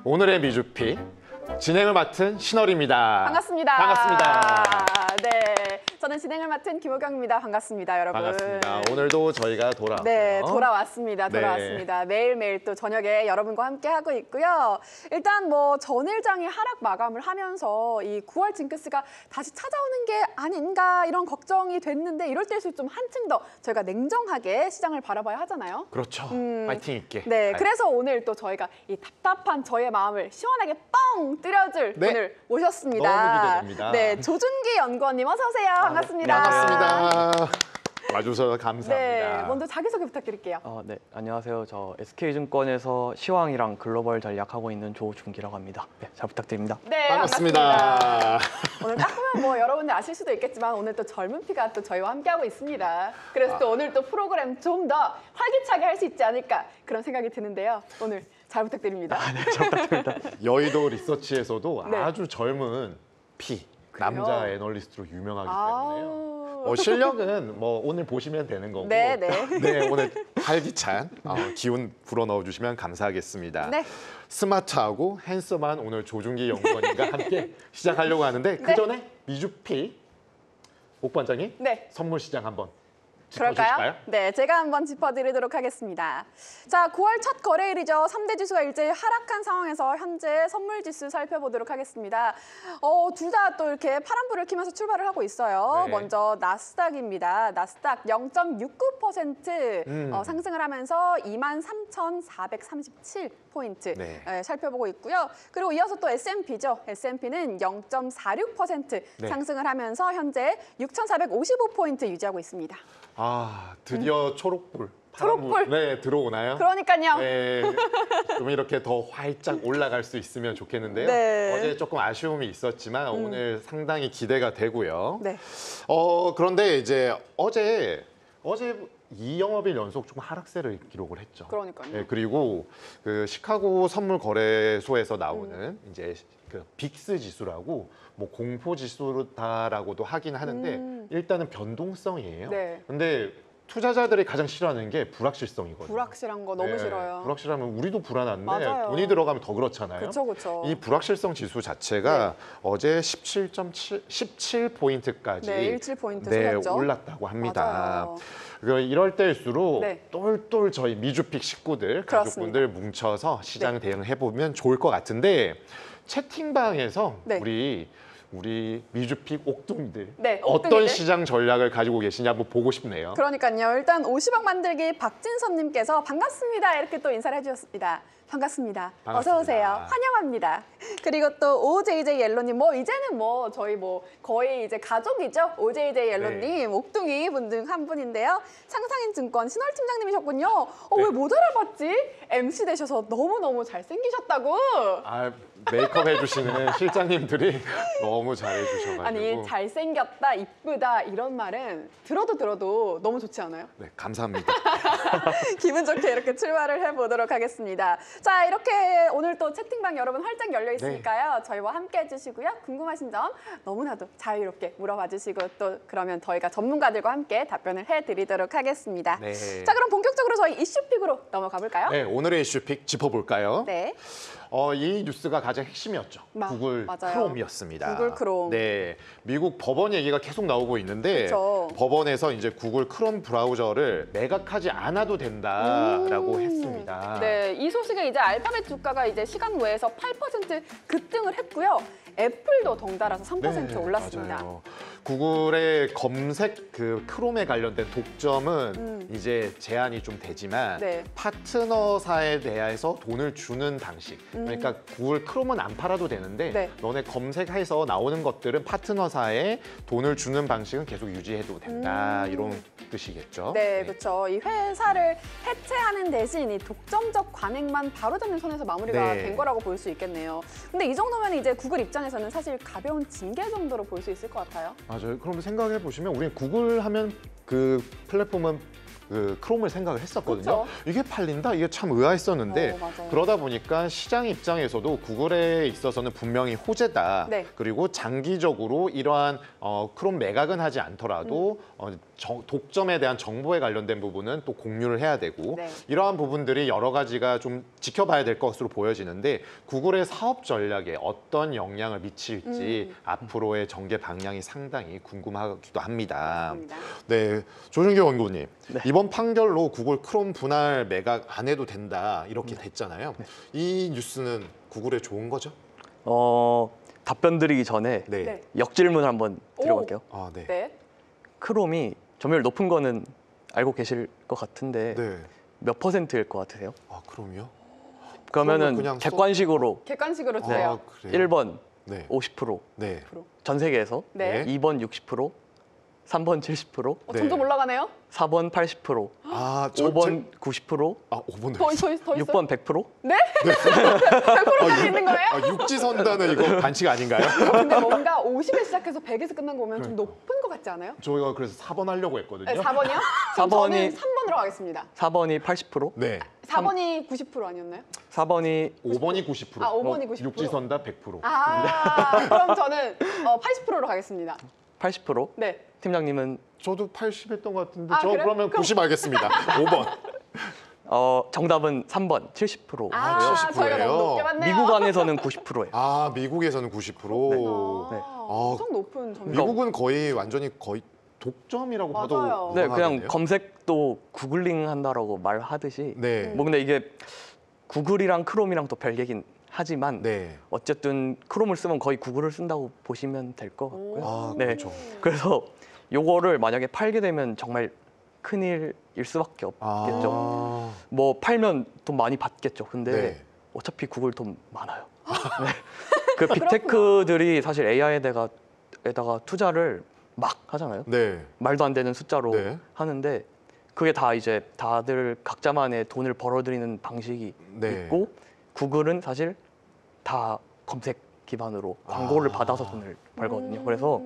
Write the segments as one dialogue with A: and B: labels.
A: 오늘의 미주픽 진행을 맡은 신월입니다.
B: 반갑습니다.
A: 반갑습니다.
B: 네, 저는 진행을 맡은 김호경입니다. 반갑습니다, 여러분.
A: 반갑습니다. 오늘도 저희가 돌아왔어요.
B: 네, 돌아왔습니다.
A: 네.
B: 매일매일 또 저녁에 여러분과 함께 하고 있고요. 일단 뭐 전일장이 하락 마감을 하면서 이 9월 징크스가 다시 찾아오는 게 아닌가 이런 걱정이 됐는데 이럴 때일수록 좀 한층 더 저희가 냉정하게 시장을 바라봐야 하잖아요.
A: 그렇죠. 파이팅 있게.
B: 네, 그래서 오늘 또 저희가 이 답답한 저의 마음을 시원하게 뻥 뚫어줄
A: 네.
B: 분을 모셨습니다.
A: 너무 기대됩니다.
B: 네, 조준기 연구원님 어서 오세요. 반갑습니다.
A: 반갑습니다. 와주셔서 감사합니다.
B: 네, 먼저 자기소개 부탁드릴게요.
C: 네, 안녕하세요. 저 SK증권에서 시황이랑 글로벌 전략하고 있는 조준기라고 합니다. 네, 잘 부탁드립니다.
B: 네,
A: 반갑습니다.
B: 오늘 딱 보면 뭐 여러분들 아실 수도 있겠지만 오늘 또 젊은 피가 또 저희와 함께하고 있습니다. 그래서 또 오늘 또 프로그램 좀 더 활기차게 할 수 있지 않을까 그런 생각이 드는데요. 오늘 잘 부탁드립니다.
C: 네, 잘 부탁드립니다.
A: 여의도 리서치에서도
B: 네.
A: 아주 젊은 피,
B: 그래요?
A: 남자 애널리스트로 유명하기 때문에요.
B: 아우.
A: 실력은 뭐 오늘 보시면 되는 거고.
B: 네, 네.
A: 네, 오늘 활기찬 기운 불어넣어 주시면 감사하겠습니다.
B: 네.
A: 스마트하고 핸섬한 오늘 조준기 연구원님과 함께 시작하려고 하는데 그 전에 미주피 옥 반장님
B: 네.
A: 선물 시장 한번
B: 그럴까요?
A: 짚어주실까요?
B: 네, 제가 한번 짚어드리도록 하겠습니다. 자, 9월 첫 거래일이죠. 3대 지수가 일제히 하락한 상황에서 현재 선물 지수 살펴보도록 하겠습니다. 둘 다 또 이렇게 파란불을 켜면서 출발을 하고 있어요.
A: 네.
B: 먼저 나스닥입니다. 나스닥 0.69% 상승을 하면서 23,437포인트
A: 네.
B: 살펴보고 있고요. 그리고 이어서 또 S&P죠. S&P는 0.46%
A: 네.
B: 상승을 하면서 현재 6,455포인트 유지하고 있습니다.
A: 드디어 초록불,
B: 초록불.
A: 파란불 네, 들어오나요?
B: 그러니까요.
A: 네, 좀 이렇게 더 활짝 올라갈 수 있으면 좋겠는데요.
B: 네.
A: 어제 조금 아쉬움이 있었지만 오늘 상당히 기대가 되고요.
B: 네.
A: 그런데 이제 어제 2영업일 연속 조금 하락세를 기록을 했죠.
B: 그러니까요.
A: 네, 그리고 그 시카고 선물 거래소에서 나오는 이제 그 빅스 지수라고 뭐 공포 지수다라고도 하긴 하는데 일단은 변동성이에요.
B: 네.
A: 근데 투자자들이 가장 싫어하는 게 불확실성이거든요.
B: 불확실한 거 너무
A: 네,
B: 싫어요.
A: 불확실하면 우리도 불안한데
B: 맞아요.
A: 돈이 들어가면 더 그렇잖아요.
B: 그렇죠.
A: 이 불확실성 지수 자체가 어제 17.17포인트까지
B: 네, 17포인트 올랐죠.
A: 올랐다고 합니다.
B: 맞아요.
A: 이럴 때일수록
B: 네.
A: 똘똘 저희 미주픽 식구들,
B: 그렇습니다.
A: 가족분들 뭉쳐서 시장 대응해보면 좋을 것 같은데 채팅방에서
B: 네.
A: 우리 미주픽 옥둥이들
B: 네,
A: 어떤
B: 옥둥이들.
A: 시장 전략을 가지고 계시냐 한번 보고 싶네요.
B: 그러니까요. 일단 50억 만들기 박진선님께서 반갑습니다. 이렇게 또 인사를 해주셨습니다. 반갑습니다.
A: 반갑습니다.
B: 어서 오세요. 환영합니다. 그리고 또 OJJ 옐로님, 뭐 이제는 뭐 저희 뭐 거의 이제 가족이죠. OJJ 옐로님,
A: 네.
B: 옥둥이 분 중 한 분인데요. 상상인증권 신월 팀장님이셨군요.
A: 네.
B: 왜 못 알아봤지? MC 되셔서 너무 잘생기셨다고.
A: 메이크업 해주시는 실장님들이 너무 잘해주셔가지고
B: 아니 잘생겼다, 이쁘다 이런 말은 들어도 너무 좋지 않아요?
A: 네, 감사합니다.
B: 기분 좋게 이렇게 출발을 해보도록 하겠습니다. 자, 이렇게 오늘 또 채팅방 여러분 활짝 열려 있으니까요. 저희와 함께 해주시고요. 궁금하신 점 너무나도 자유롭게 물어봐 주시고 또 그러면 저희가 전문가들과 함께 답변을 해드리도록 하겠습니다.
A: 네.
B: 자, 그럼 본격적으로 저희 이슈픽으로 넘어가 볼까요?
A: 네, 오늘의 이슈픽 짚어볼까요?
B: 네.
A: 이 뉴스가 가장 핵심이었죠. 구글
B: 맞아요.
A: 크롬이었습니다.
B: 구글 크롬.
A: 네, 미국 법원 얘기가 계속 나오고 있는데
B: 그쵸.
A: 법원에서 이제 구글 크롬 브라우저를 매각하지 않아도 된다라고 했습니다.
B: 네, 이 소식에 이제 알파벳 주가가 이제 시간 외에서 8% 급등을 했고요. 애플도 덩달아서 3% 올랐습니다.
A: 맞아요. 구글의 검색 그 크롬에 관련된 독점은 이제 제한이 좀 되지만
B: 네.
A: 파트너사에 대해서 돈을 주는 방식. 그러니까 구글 크롬은 안 팔아도 되는데
B: 네.
A: 너네 검색해서 나오는 것들은 파트너사에 돈을 주는 방식은 계속 유지해도 된다. 이런 뜻이겠죠.
B: 네, 그렇죠. 이 회사를 해체하는 대신 이 독점적 관행만 바로잡는 선에서 마무리가
A: 네.
B: 된 거라고 볼 수 있겠네요. 근데 이 정도면 이제 구글 입장에서는 사실 가벼운 징계 정도로 볼 수 있을 것 같아요.
A: 맞아요. 그럼 생각해 보시면 우리 구글 하면 그 플랫폼은 그 크롬을 생각을 했었거든요.
B: 그쵸?
A: 이게 팔린다? 이게 참 의아했었는데
B: 맞아요.
A: 그러다 보니까 시장 입장에서도 구글에 있어서는 분명히 호재다.
B: 네.
A: 그리고 장기적으로 이러한 크롬 매각은 하지 않더라도 독점에 대한 정보에 관련된 부분은 또 공유를 해야 되고
B: 네.
A: 이러한 부분들이 여러 가지가 좀 지켜봐야 될 것으로 보여지는데 구글의 사업 전략에 어떤 영향을 미칠지 앞으로의 전개 방향이 상당히 궁금하기도 합니다.
B: 맞습니다.
A: 네, 조준규 연구원님.
C: 네.
A: 이번 판결로 구글 크롬 분할 매각 안 해도 된다 이렇게 됐잖아요. 이 뉴스는 구글에 좋은 거죠?
C: 답변 드리기 전에
A: 네.
B: 네.
C: 역질문을 한번 드려볼게요.
A: 아, 네.
B: 네.
C: 크롬이 점유율 높은 거는 알고 계실 것 같은데
A: 네.
C: 몇 퍼센트일 것 같으세요?
A: 아, 그럼요?
C: 그러면은
A: 그냥
C: 객관식으로
B: 객관식으로 주세요.
A: 아, 그래요?
C: 1번
A: 네.
C: 50%,
A: 네.
C: 전 세계에서
B: 네.
A: 네.
C: 2번 60%, 3번 70%,
A: 네.
B: 점점 올라가네요.
C: 4번 80%,
A: 아,
C: 5번 90%,
A: 아, 5번
B: 더 있어요?
C: 6번 100%?
B: 네? 100%까지 있는 거예요?
A: 아, 육지선다는 이거 반칙 아닌가요?
B: 근데 뭔가 50에 시작해서 100에서 끝난 거면 좀 높은 것 같지 않아요?
A: 저희가 그래서 4번 하려고 했거든요.
B: 네, 4번이요? 그럼
C: 4번이
B: 저는 3번으로 가겠습니다.
C: 4번이 80%,
A: 네.
B: 4번이 90% 아니었나요?
C: 4번이
A: 5번이 90%.
B: 아, 5번이 90%.
A: 육지선다 100%.
B: 아, 그럼 저는 80%로 가겠습니다.
C: 80%.
B: 네.
C: 팀장님은
A: 저도 80 했던 것 같은데
B: 아,
A: 저
B: 그래요?
A: 그러면 90 하겠습니다. 5번.
C: 정답은 3번 70%.
B: 아,
A: 70%
B: 저희가 너무 높게 봤네요.
C: 미국 안에서는 90%예요.
A: 아, 미국에서는 90%.
C: 네.
B: 엄청 높은 점수.
A: 미국은 거의 완전히 거의 독점이라고
B: 맞아요.
A: 봐도
C: 네, 그냥
A: 무방하겠네요.
C: 검색도 구글링 한다라고 말하듯이
A: 네.
C: 뭐 근데 이게 구글이랑 크롬이랑 또 별개긴 하지만
A: 네.
C: 어쨌든 크롬을 쓰면 거의 구글을 쓴다고 보시면 될 것 같고요.
A: 아,
C: 네.
A: 그렇죠.
C: 그래서 요거를 만약에 팔게 되면 정말 큰일일 수밖에 없겠죠.
A: 아.
C: 뭐 팔면 돈 많이 받겠죠. 근데
A: 네.
C: 어차피 구글 돈 많아요. 네. 그 빅테크들이 사실 AI에다가 투자를 막 하잖아요.
A: 네.
C: 말도 안 되는 숫자로
A: 네.
C: 하는데 그게 다 이제 다들 각자만의 돈을 벌어들이는 방식이
A: 네.
C: 있고 구글은 사실 다 검색 기반으로 광고를
A: 아.
C: 받아서 돈을 벌거든요. 그래서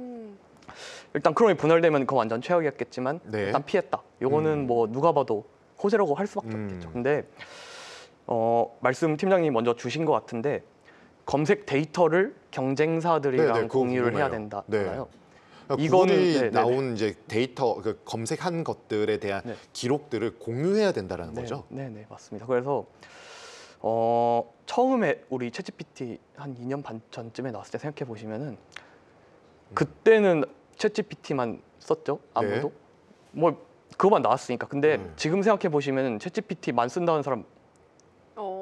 C: 일단 크롬이 분할되면 그건 완전 최악이었겠지만
A: 네.
C: 일단 피했다. 요거는 뭐 누가 봐도 호재라고 할 수밖에 없겠죠. 근데 말씀 팀장님 먼저 주신 것 같은데 검색 데이터를 경쟁사들이랑
A: 네, 네, 그거
C: 공유를 해야
A: 궁금해요.
C: 된다잖아요.
A: 그러니까
C: 이거는-
A: 구글이
C: 네, 네,
A: 나온 이제 데이터 그 검색한 것들에 대한
C: 네.
A: 기록들을 공유해야 된다라는 거죠.
C: 네, 맞습니다. 그래서 처음에 우리 챗GPT 한 2년 반 전쯤에 나왔을 때 생각해 보시면은 그때는 챗GPT만 썼죠. 아무도.
A: 네.
C: 뭐 그거만 나왔으니까. 근데
A: 네.
C: 지금 생각해 보시면은 챗GPT만 쓴다는 사람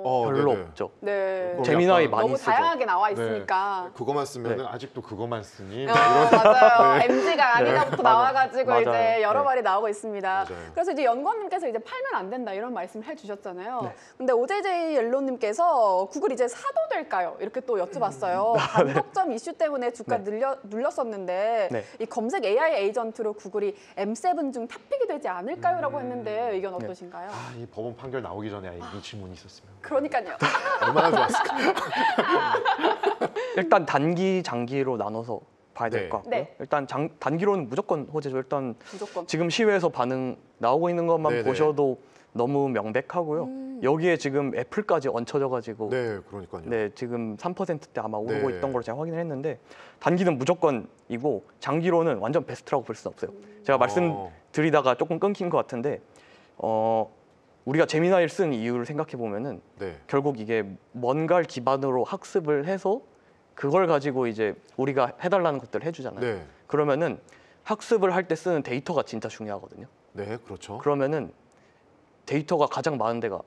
C: 별로
A: 네네.
C: 없죠.
B: 네.
A: 그럼
C: 제미나이
A: 약간
C: 많이
B: 너무
C: 쓰죠.
B: 다양하게 나와
A: 네.
B: 있으니까.
A: 그거만 쓰면
C: 네.
A: 아직도 그거만 쓰니?
B: 맞아요. MG가 아니다부터
C: 맞아요.
B: 나와가지고
C: 맞아요.
B: 이제 여러
C: 네.
B: 말이 나오고 있습니다.
A: 맞아요.
B: 그래서 이제 연구원님께서 이제 팔면 안 된다 이런 말씀을 해주셨잖아요.
C: 네.
B: 근데 OJJ 옐로님께서 구글 이제 사도 될까요? 이렇게 또 여쭤봤어요. 단독점 이슈 때문에 주가
C: 네.
B: 눌렸었는데
C: 네.
B: 이 검색 AI 에이전트로 구글이 M7 중 탑픽이 되지 않을까요?라고 했는데 의견
C: 네.
B: 어떠신가요?
A: 아, 이 법원 판결 나오기 전에 이 질문이 있었으면
B: 그러니까요.
A: 얼마나 좋았을까.
C: 일단 단기, 장기로 나눠서 봐야 될
A: 네.
C: 것 같고요.
B: 네.
C: 일단 단기로는 무조건 호재죠. 일단
B: 무조건.
C: 지금 시외에서 반응 나오고 있는 것만
A: 네네.
C: 보셔도 너무 명백하고요. 여기에 지금 애플까지 얹혀져가지고
A: 네, 그러니까요.
C: 네, 지금 3%대 아마 오르고
A: 네.
C: 있던 걸로 제가 확인을 했는데 단기는 무조건이고 장기로는 완전 베스트라고 볼 수는 없어요. 제가 말씀드리다가 조금 끊긴 것 같은데 우리가 제미나이를 쓴 이유를 생각해 보면은
A: 네.
C: 결국 이게 뭔가를 기반으로 학습을 해서 그걸 가지고 이제 우리가 해달라는 것들을 해주잖아요.
A: 네.
C: 그러면은 학습을 할 때 쓰는 데이터가 진짜 중요하거든요.
A: 네, 그렇죠.
C: 그러면은 데이터가 가장 많은 데가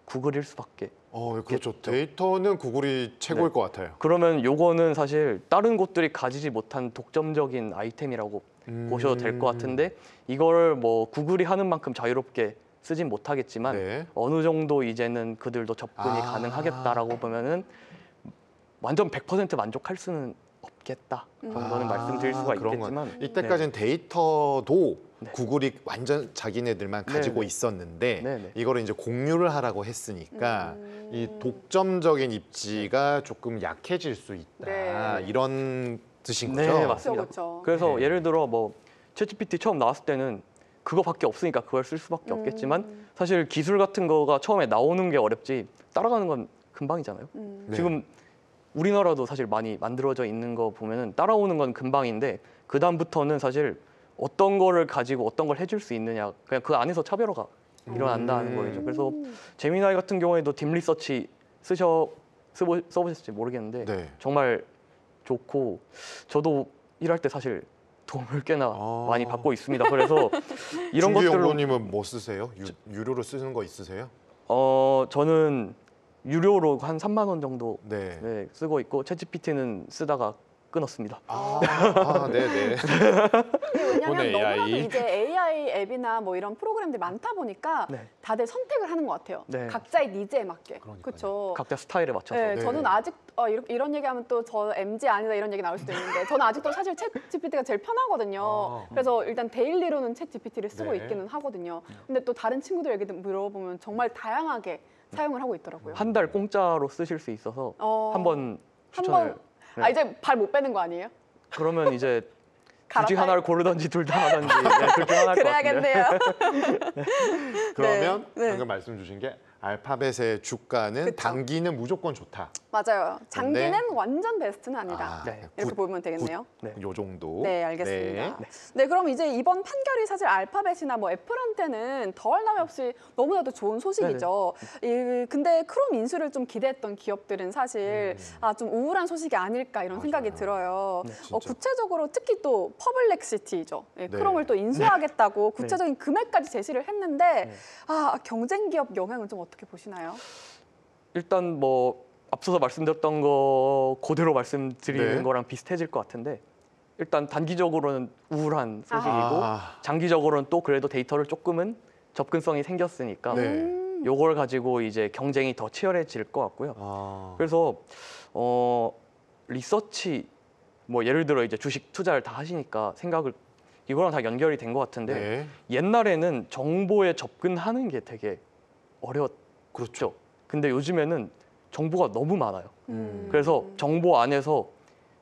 C: 구글일 수밖에.
A: 그렇죠.
C: 있겠죠.
A: 데이터는 구글이 최고일
C: 네.
A: 것 같아요.
C: 그러면 요거는 사실 다른 곳들이 가지지 못한 독점적인 아이템이라고 보셔도 될 것 같은데 이걸 뭐 구글이 하는 만큼 자유롭게 쓰진 못하겠지만
A: 네.
C: 어느 정도 이제는 그들도 접근이
A: 아.
C: 가능하겠다라고 보면은 완전 100% 만족할 수는 없겠다 정도는 말씀드릴 수가
A: 그런
C: 있겠지만
A: 이때까지는 데이터도
C: 네.
A: 구글이 완전 자기네들만 가지고
C: 네네.
A: 있었는데
C: 네네.
A: 이거를 이제 공유를 하라고 했으니까 이 독점적인 입지가 조금 약해질 수 있다.
B: 네.
A: 이런 뜻인
C: 네,
A: 거죠?
C: 맞습니다.
B: 그렇죠.
C: 그래서
A: 네.
C: 예를 들어 뭐 챗GPT 처음 나왔을 때는 그거밖에 없으니까 그걸 쓸 수밖에 없겠지만 사실 기술 같은 거가 처음에 나오는 게 어렵지 따라가는 건 금방이잖아요.
A: 네.
C: 지금 우리나라도 사실 많이 만들어져 있는 거 보면은 따라오는 건 금방인데 그 다음부터는 사실 어떤 거를 가지고 어떤 걸 해줄 수 있느냐, 그냥 그 안에서 차별화가 일어난다는 거죠. 그래서 제미나이 같은 경우에도 딥 리서치 써보셨을지 모르겠는데
A: 네.
C: 정말 좋고 저도 일할 때 사실 도움을 꽤나 많이 받고 있습니다. 그래서 이런
A: 준규
C: 것들로
A: 연구원님은 뭐 쓰세요? 유료로 쓰는 거 있으세요?
C: 저는 유료로 한 3만 원 정도
A: 네.
C: 네, 쓰고 있고 챗GPT는 쓰다가 끊었습니다.
A: 네네.
B: 왜냐하면
A: 오늘
B: 너무나도
A: AI.
B: 이제 AI 앱이나 뭐 이런 프로그램들이 많다 보니까
C: 네.
B: 다들 선택을 하는 것 같아요.
C: 네.
B: 각자의 니즈에 맞게.
A: 그러니까요.
B: 그렇죠.
C: 각자 스타일에 맞춰서.
B: 네,
A: 네.
B: 저는 아직 이런 얘기하면 또 저 MZ 아니다 이런 얘기 나올 수도 있는데 저는 아직도 사실 챗 GPT가 제일 편하거든요. 그래서 일단 데일리로는 챗 GPT를 쓰고
A: 네.
B: 있기는 하거든요. 근데 또 다른 친구들 얘기 물어보면 정말 다양하게 사용을 하고 있더라고요.
C: 한 달 공짜로 쓰실 수 있어서 한번 추천을.
B: 한번
C: 네.
B: 이제 발 못 빼는 거 아니에요?
C: 그러면 이제 굳이
B: 갈아타야-
C: 하나를 고르든지 둘 다 하든지 네, 둘 중 하나일 것 같은데.
B: 그래야겠네요.
A: 그러면
B: 네.
A: 방금 말씀 주신 게 알파벳의 주가는
B: 그쵸.
A: 단기는 무조건 좋다.
B: 맞아요. 장기는
A: 근데-
B: 완전 베스트는 아니다.
C: 네.
B: 이렇게 보면 되겠네요.
C: 네.
A: 요 정도.
B: 네, 알겠습니다.
A: 네.
B: 네, 그럼 이제 이번 판결이 사실 알파벳이나 뭐 애플한테는 더할 나위 없이 너무나도 좋은 소식이죠. 근데 크롬 인수를 좀 기대했던 기업들은 사실 좀 우울한 소식이 아닐까 이런 생각이
A: 맞아요.
B: 들어요.
C: 네,
A: 진짜.
B: 구체적으로 특히 또 퍼블렉시티죠.
A: 네.
B: 크롬을 또 인수하겠다고 구체적인 금액까지 제시를 했는데
C: 네.
B: 경쟁 기업 영향은 좀 어떻게 보시나요?
C: 일단 뭐 앞서서 말씀드렸던 거 그대로 말씀드리는
A: 네.
C: 거랑 비슷해질 것 같은데 일단 단기적으로는 우울한 소식이고
A: 아.
C: 장기적으로는 또 그래도 데이터를 조금은 접근성이 생겼으니까
A: 네.
C: 요걸 가지고 이제 경쟁이 더 치열해질 것 같고요. 그래서 리서치 뭐 예를 들어 이제 주식 투자를 다 하시니까 생각을 이거랑 다 연결이 된 것 같은데
A: 네.
C: 옛날에는 정보에 접근하는 게 되게 어려웠죠.
A: 그렇죠.
C: 근데 요즘에는 정보가 너무 많아요.
B: 음.
C: 그래서 정보 안에서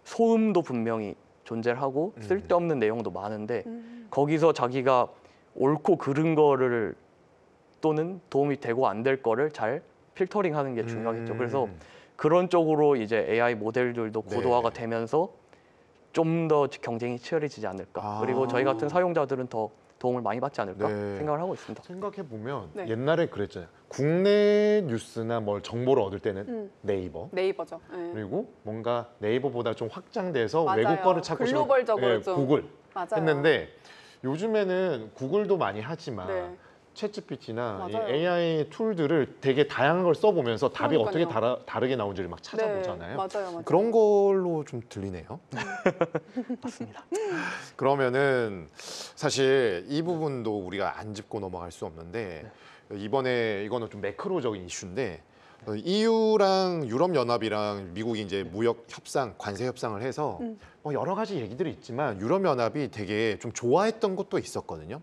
C: 소음도 분명히 존재하고 쓸데없는 내용도 많은데 거기서 자기가 옳고 그른 거를 또는 도움이 되고 안 될 거를 잘 필터링하는 게 중요하겠죠. 그래서 그런 쪽으로 이제 AI 모델들도
A: 네.
C: 고도화가 되면서 좀 더 경쟁이 치열해지지 않을까. 그리고 저희 같은 사용자들은 더 도움을 많이 받지 않을까
A: 네.
C: 생각을 하고 있습니다.
A: 생각해 보면
B: 네.
A: 옛날에 그랬잖아요. 국내 뉴스나 뭘 정보를 얻을 때는 네이버.
B: 네이버죠. 네.
A: 그리고 뭔가 네이버보다 좀 확장돼서
B: 맞아요.
A: 외국 거를 찾고 싶으면
B: 글로벌적으로 좀.
A: 구글
B: 맞아요.
A: 했는데 요즘에는 구글도 많이 하지만
B: 네.
A: 챗GPT나 이
B: 맞아요.
A: AI 툴들을 되게 다양한 걸 써보면서 답이 어떻게
B: 그러니까요.
A: 다르게 나온지를 막 찾아보잖아요.
B: 네, 맞아요.
A: 그런 걸로 좀 들리네요.
C: 맞습니다.
A: 그러면은 사실 이 부분도 우리가 안 짚고 넘어갈 수 없는데 이번에 이거는 좀 매크로적인 이슈인데 EU랑 유럽연합이랑 미국이 이제 무역 협상, 관세 협상을 해서 여러 가지 얘기들이 있지만 유럽연합이 되게 좀 좋아했던 것도 있었거든요.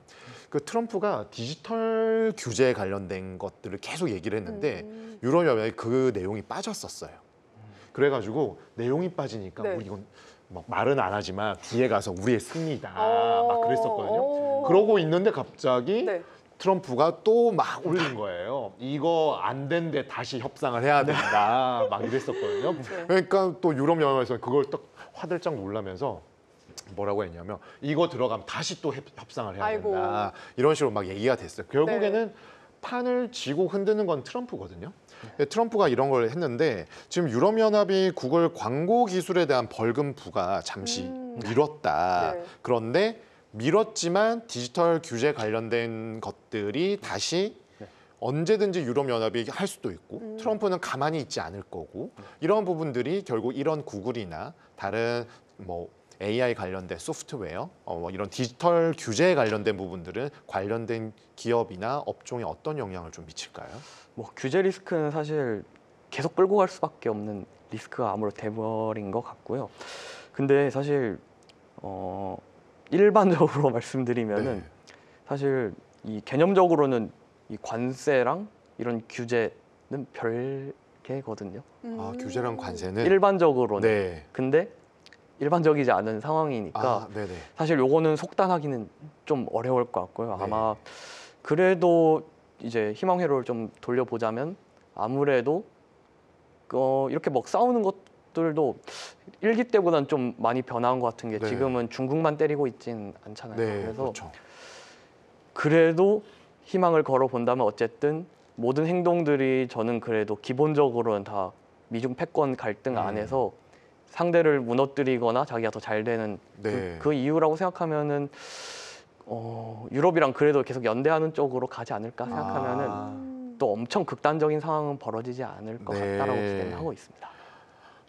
A: 그 트럼프가 디지털 규제에 관련된 것들을 계속 얘기를 했는데 유럽연합이 그 내용이 빠졌었어요. 그래가지고 내용이 빠지니까
B: 네.
A: 우리 이건 막 말은 안 하지만 뒤에 가서 우리의 승리다 막 그랬었거든요.
B: 오.
A: 그러고 있는데 갑자기
B: 네.
A: 트럼프가 또 막 올린 거예요. 이거 안 된데 다시 협상을 해야 된다 막 이랬었거든요. 그러니까 또 유럽연합에서 그걸 딱 화들짝 놀라면서 뭐라고 했냐면 이거 들어가면 다시 또 협상을 해야
B: 아이고.
A: 된다 이런 식으로 막 얘기가 됐어요. 결국에는 판을 쥐고 흔드는 건 트럼프거든요. 근데 트럼프가 이런 걸 했는데 지금 유럽연합이 구글 광고 기술에 대한 벌금 부과 잠시 미뤘다.
B: 네.
A: 그런데 미뤘지만 디지털 규제 관련된 것들이 다시 언제든지 유럽연합이 할 수도 있고 트럼프는 가만히 있지 않을 거고 이런 부분들이 결국 이런 구글이나 다른 뭐 AI 관련된 소프트웨어, 뭐 이런 디지털 규제에 관련된 부분들은 관련된 기업이나 업종에 어떤 영향을 좀 미칠까요?
C: 뭐 규제 리스크는 사실 계속 끌고 갈 수밖에 없는 리스크가 아무래도 돼버린 것 같고요. 근데 사실 일반적으로 말씀드리면은
A: 네.
C: 사실 이 개념적으로는 이 관세랑 이런 규제는 별개거든요.
A: 규제랑 관세는
C: 일반적으로는.
A: 네.
C: 근데 일반적이지 않은 상황이니까
A: 네네.
C: 사실 요거는 속단하기는 좀 어려울 것 같고요.
A: 네.
C: 아마 그래도 이제 희망 회로를 좀 돌려보자면 아무래도 이렇게 막 싸우는 것들도 일기 때보다는 좀 많이 변화한 것 같은 게
A: 네.
C: 지금은 중국만 때리고 있진 않잖아요.
A: 네,
C: 그래서
A: 그렇죠.
C: 그래도 희망을 걸어 본다면 어쨌든 모든 행동들이 저는 그래도 기본적으로는 다 미중 패권 갈등 안에서 상대를 무너뜨리거나 자기가 더 잘 되는
A: 네.
C: 그 이유라고 생각하면은 유럽이랑 그래도 계속 연대하는 쪽으로 가지 않을까 생각하면은
A: 아.
C: 또 엄청 극단적인 상황은 벌어지지 않을 것
A: 네.
C: 같다라고 기대는 하고 있습니다.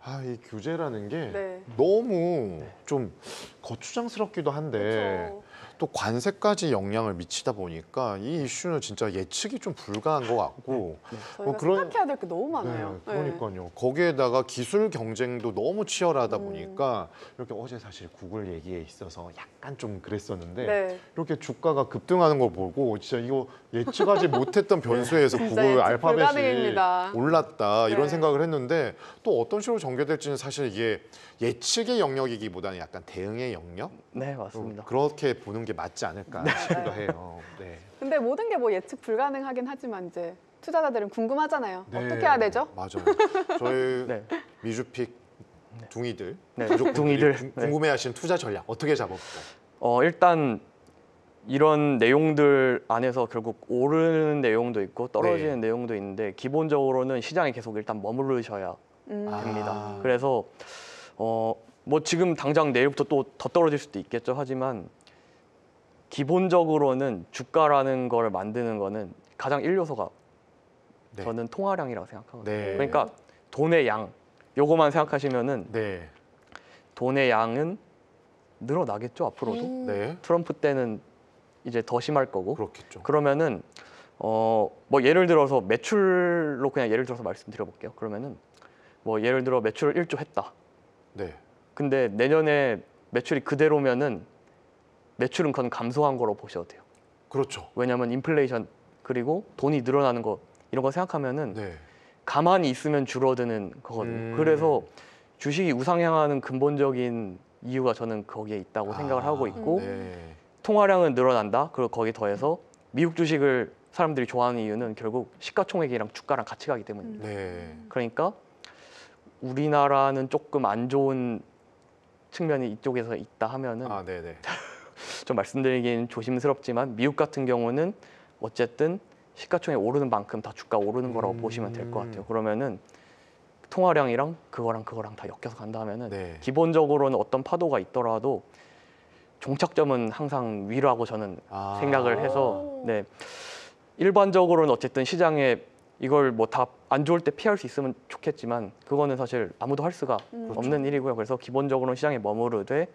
A: 아, 이 규제라는 게
B: 네.
A: 너무 좀 거추장스럽기도 한데
B: 그렇죠.
A: 또 관세까지 영향을 미치다 보니까 이 이슈는 진짜 예측이 좀 불가한 것 같고
B: 저희가
A: 그런-
B: 생각해야 될 게 너무 많아요.
A: 네, 그러니까요. 거기에다가 기술 경쟁도 너무 치열하다 보니까 이렇게 어제 사실 구글 얘기에 있어서 약간 좀 그랬었는데
B: 네.
A: 이렇게 주가가 급등하는 걸 보고 진짜 이거 예측하지 못했던 변수에서
B: 진짜
A: 구글
B: 예측
A: 알파벳이
B: 불가능입니다.
A: 올랐다 이런
B: 네.
A: 생각을 했는데 또 어떤 식으로 전개될지는 사실 이게 예측의 영역이기보다는 약간 대응의 영역?
C: 네, 맞습니다.
A: 그렇게 보는 게 맞지 않을까 싶기도 해요. 네.
B: 근데 모든 게 뭐 예측 불가능하긴 하지만 이제 투자자들은 궁금하잖아요.
A: 네,
B: 어떻게 해야 되죠?
A: 맞아요. 저희
C: 네.
A: 미주픽 둥이들,
C: 네,
A: 무조건들이
C: 둥이들. 네.
A: 궁금해하시는 투자 전략 어떻게 잡아볼까요?
C: 일단 이런 내용들 안에서 결국 오르는 내용도 있고 떨어지는
A: 네.
C: 내용도 있는데 기본적으로는 시장에 계속 일단 머무르셔야
A: 아.
C: 됩니다. 그래서 뭐 지금 당장 내일부터 또 더 떨어질 수도 있겠죠. 하지만 기본적으로는 주가라는 걸 만드는 거는 가장 1요소가
A: 네.
C: 저는 통화량이라고 생각하거든요.
A: 네.
C: 그러니까 돈의 양 요거만 생각하시면은
A: 네,
C: 돈의 양은 늘어나겠죠 앞으로도.
A: 네,
C: 트럼프 때는 이제 더 심할 거고.
A: 그렇겠죠.
C: 그러면은 뭐 예를 들어서 매출로 그냥 예를 들어서 말씀드려볼게요. 그러면은 뭐 예를 들어 매출을 1조 했다.
A: 네,
C: 근데 내년에 매출이 그대로면은 매출은 그건 감소한 거로 보셔도 돼요.
A: 그렇죠.
C: 왜냐하면 인플레이션 그리고 돈이 늘어나는 거 이런 거 생각하면은
A: 네,
C: 가만히 있으면 줄어드는 거거든요. 그래서 주식이 우상향하는 근본적인 이유가 저는 거기에 있다고 생각을 하고 있고
A: 네,
C: 통화량은 늘어난다. 그리고 거기 더해서 미국 주식을 사람들이 좋아하는 이유는 결국 시가총액이랑 주가랑 같이 가기 때문입니다.
A: 네,
C: 그러니까 우리나라는 조금 안 좋은 측면이 이쪽에서 있다 하면은
A: 아, 네, 네,
C: 좀 말씀드리긴 조심스럽지만 미국 같은 경우는 어쨌든 시가총액 오르는 만큼 다 주가 오르는 거라고 보시면 될 것 같아요. 그러면은 통화량이랑 그거랑 다 엮여서 간다 하면은
A: 네.
C: 기본적으로는 어떤 파도가 있더라도 종착점은 항상 위라고 저는
A: 아.
C: 생각을 해서 네 일반적으로는 어쨌든 시장에 이걸 뭐 다 안 좋을 때 피할 수 있으면 좋겠지만 그거는 사실 아무도 할 수가 없는 일이고요. 그래서 기본적으로는 시장에 머무르되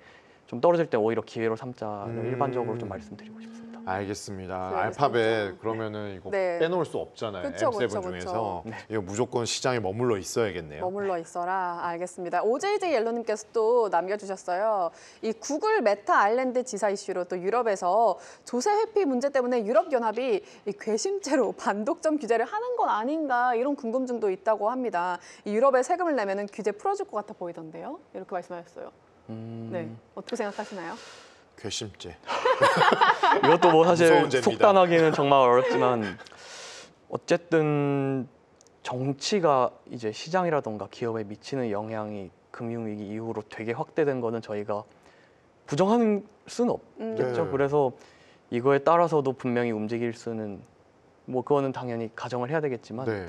C: 좀 떨어질 때 오히려 기회로 삼자를 일반적으로 좀 말씀드리고 싶습니다.
A: 알겠습니다.
B: 네,
A: 알파벳
B: 진짜.
A: 그러면은 이거
B: 네.
A: 빼놓을 수 없잖아요.
B: 그쵸,
A: M7
B: 그쵸,
A: 중에서
B: 그쵸.
A: 이거 무조건 시장에 머물러 있어야겠네요.
B: 머물러 있어라. 알겠습니다. OJJ 옐로님께서 또 남겨주셨어요. 이 구글 메타 아일랜드 지사 이슈로 또 유럽에서 조세 회피 문제 때문에 유럽 연합이 이 괘씸죄로 반독점 규제를 하는 건 아닌가 이런 궁금증도 있다고 합니다. 이 유럽에 세금을 내면은 규제 풀어줄 것 같아 보이던데요. 이렇게 말씀하셨어요. 네, 어떻게 생각하시나요?
A: 괘씸죄.
C: 이것도 뭐 사실
A: 무서운 죄입니다.
C: 속단하기는 정말 어렵지만 어쨌든 정치가 이제 시장이라던가 기업에 미치는 영향이 금융위기 이후로 되게 확대된 거는 저희가 부정할 수는 없겠죠.
A: 네.
C: 그래서 이거에 따라서도 분명히 움직일 수는 뭐 그거는 당연히 가정을 해야 되겠지만
A: 네.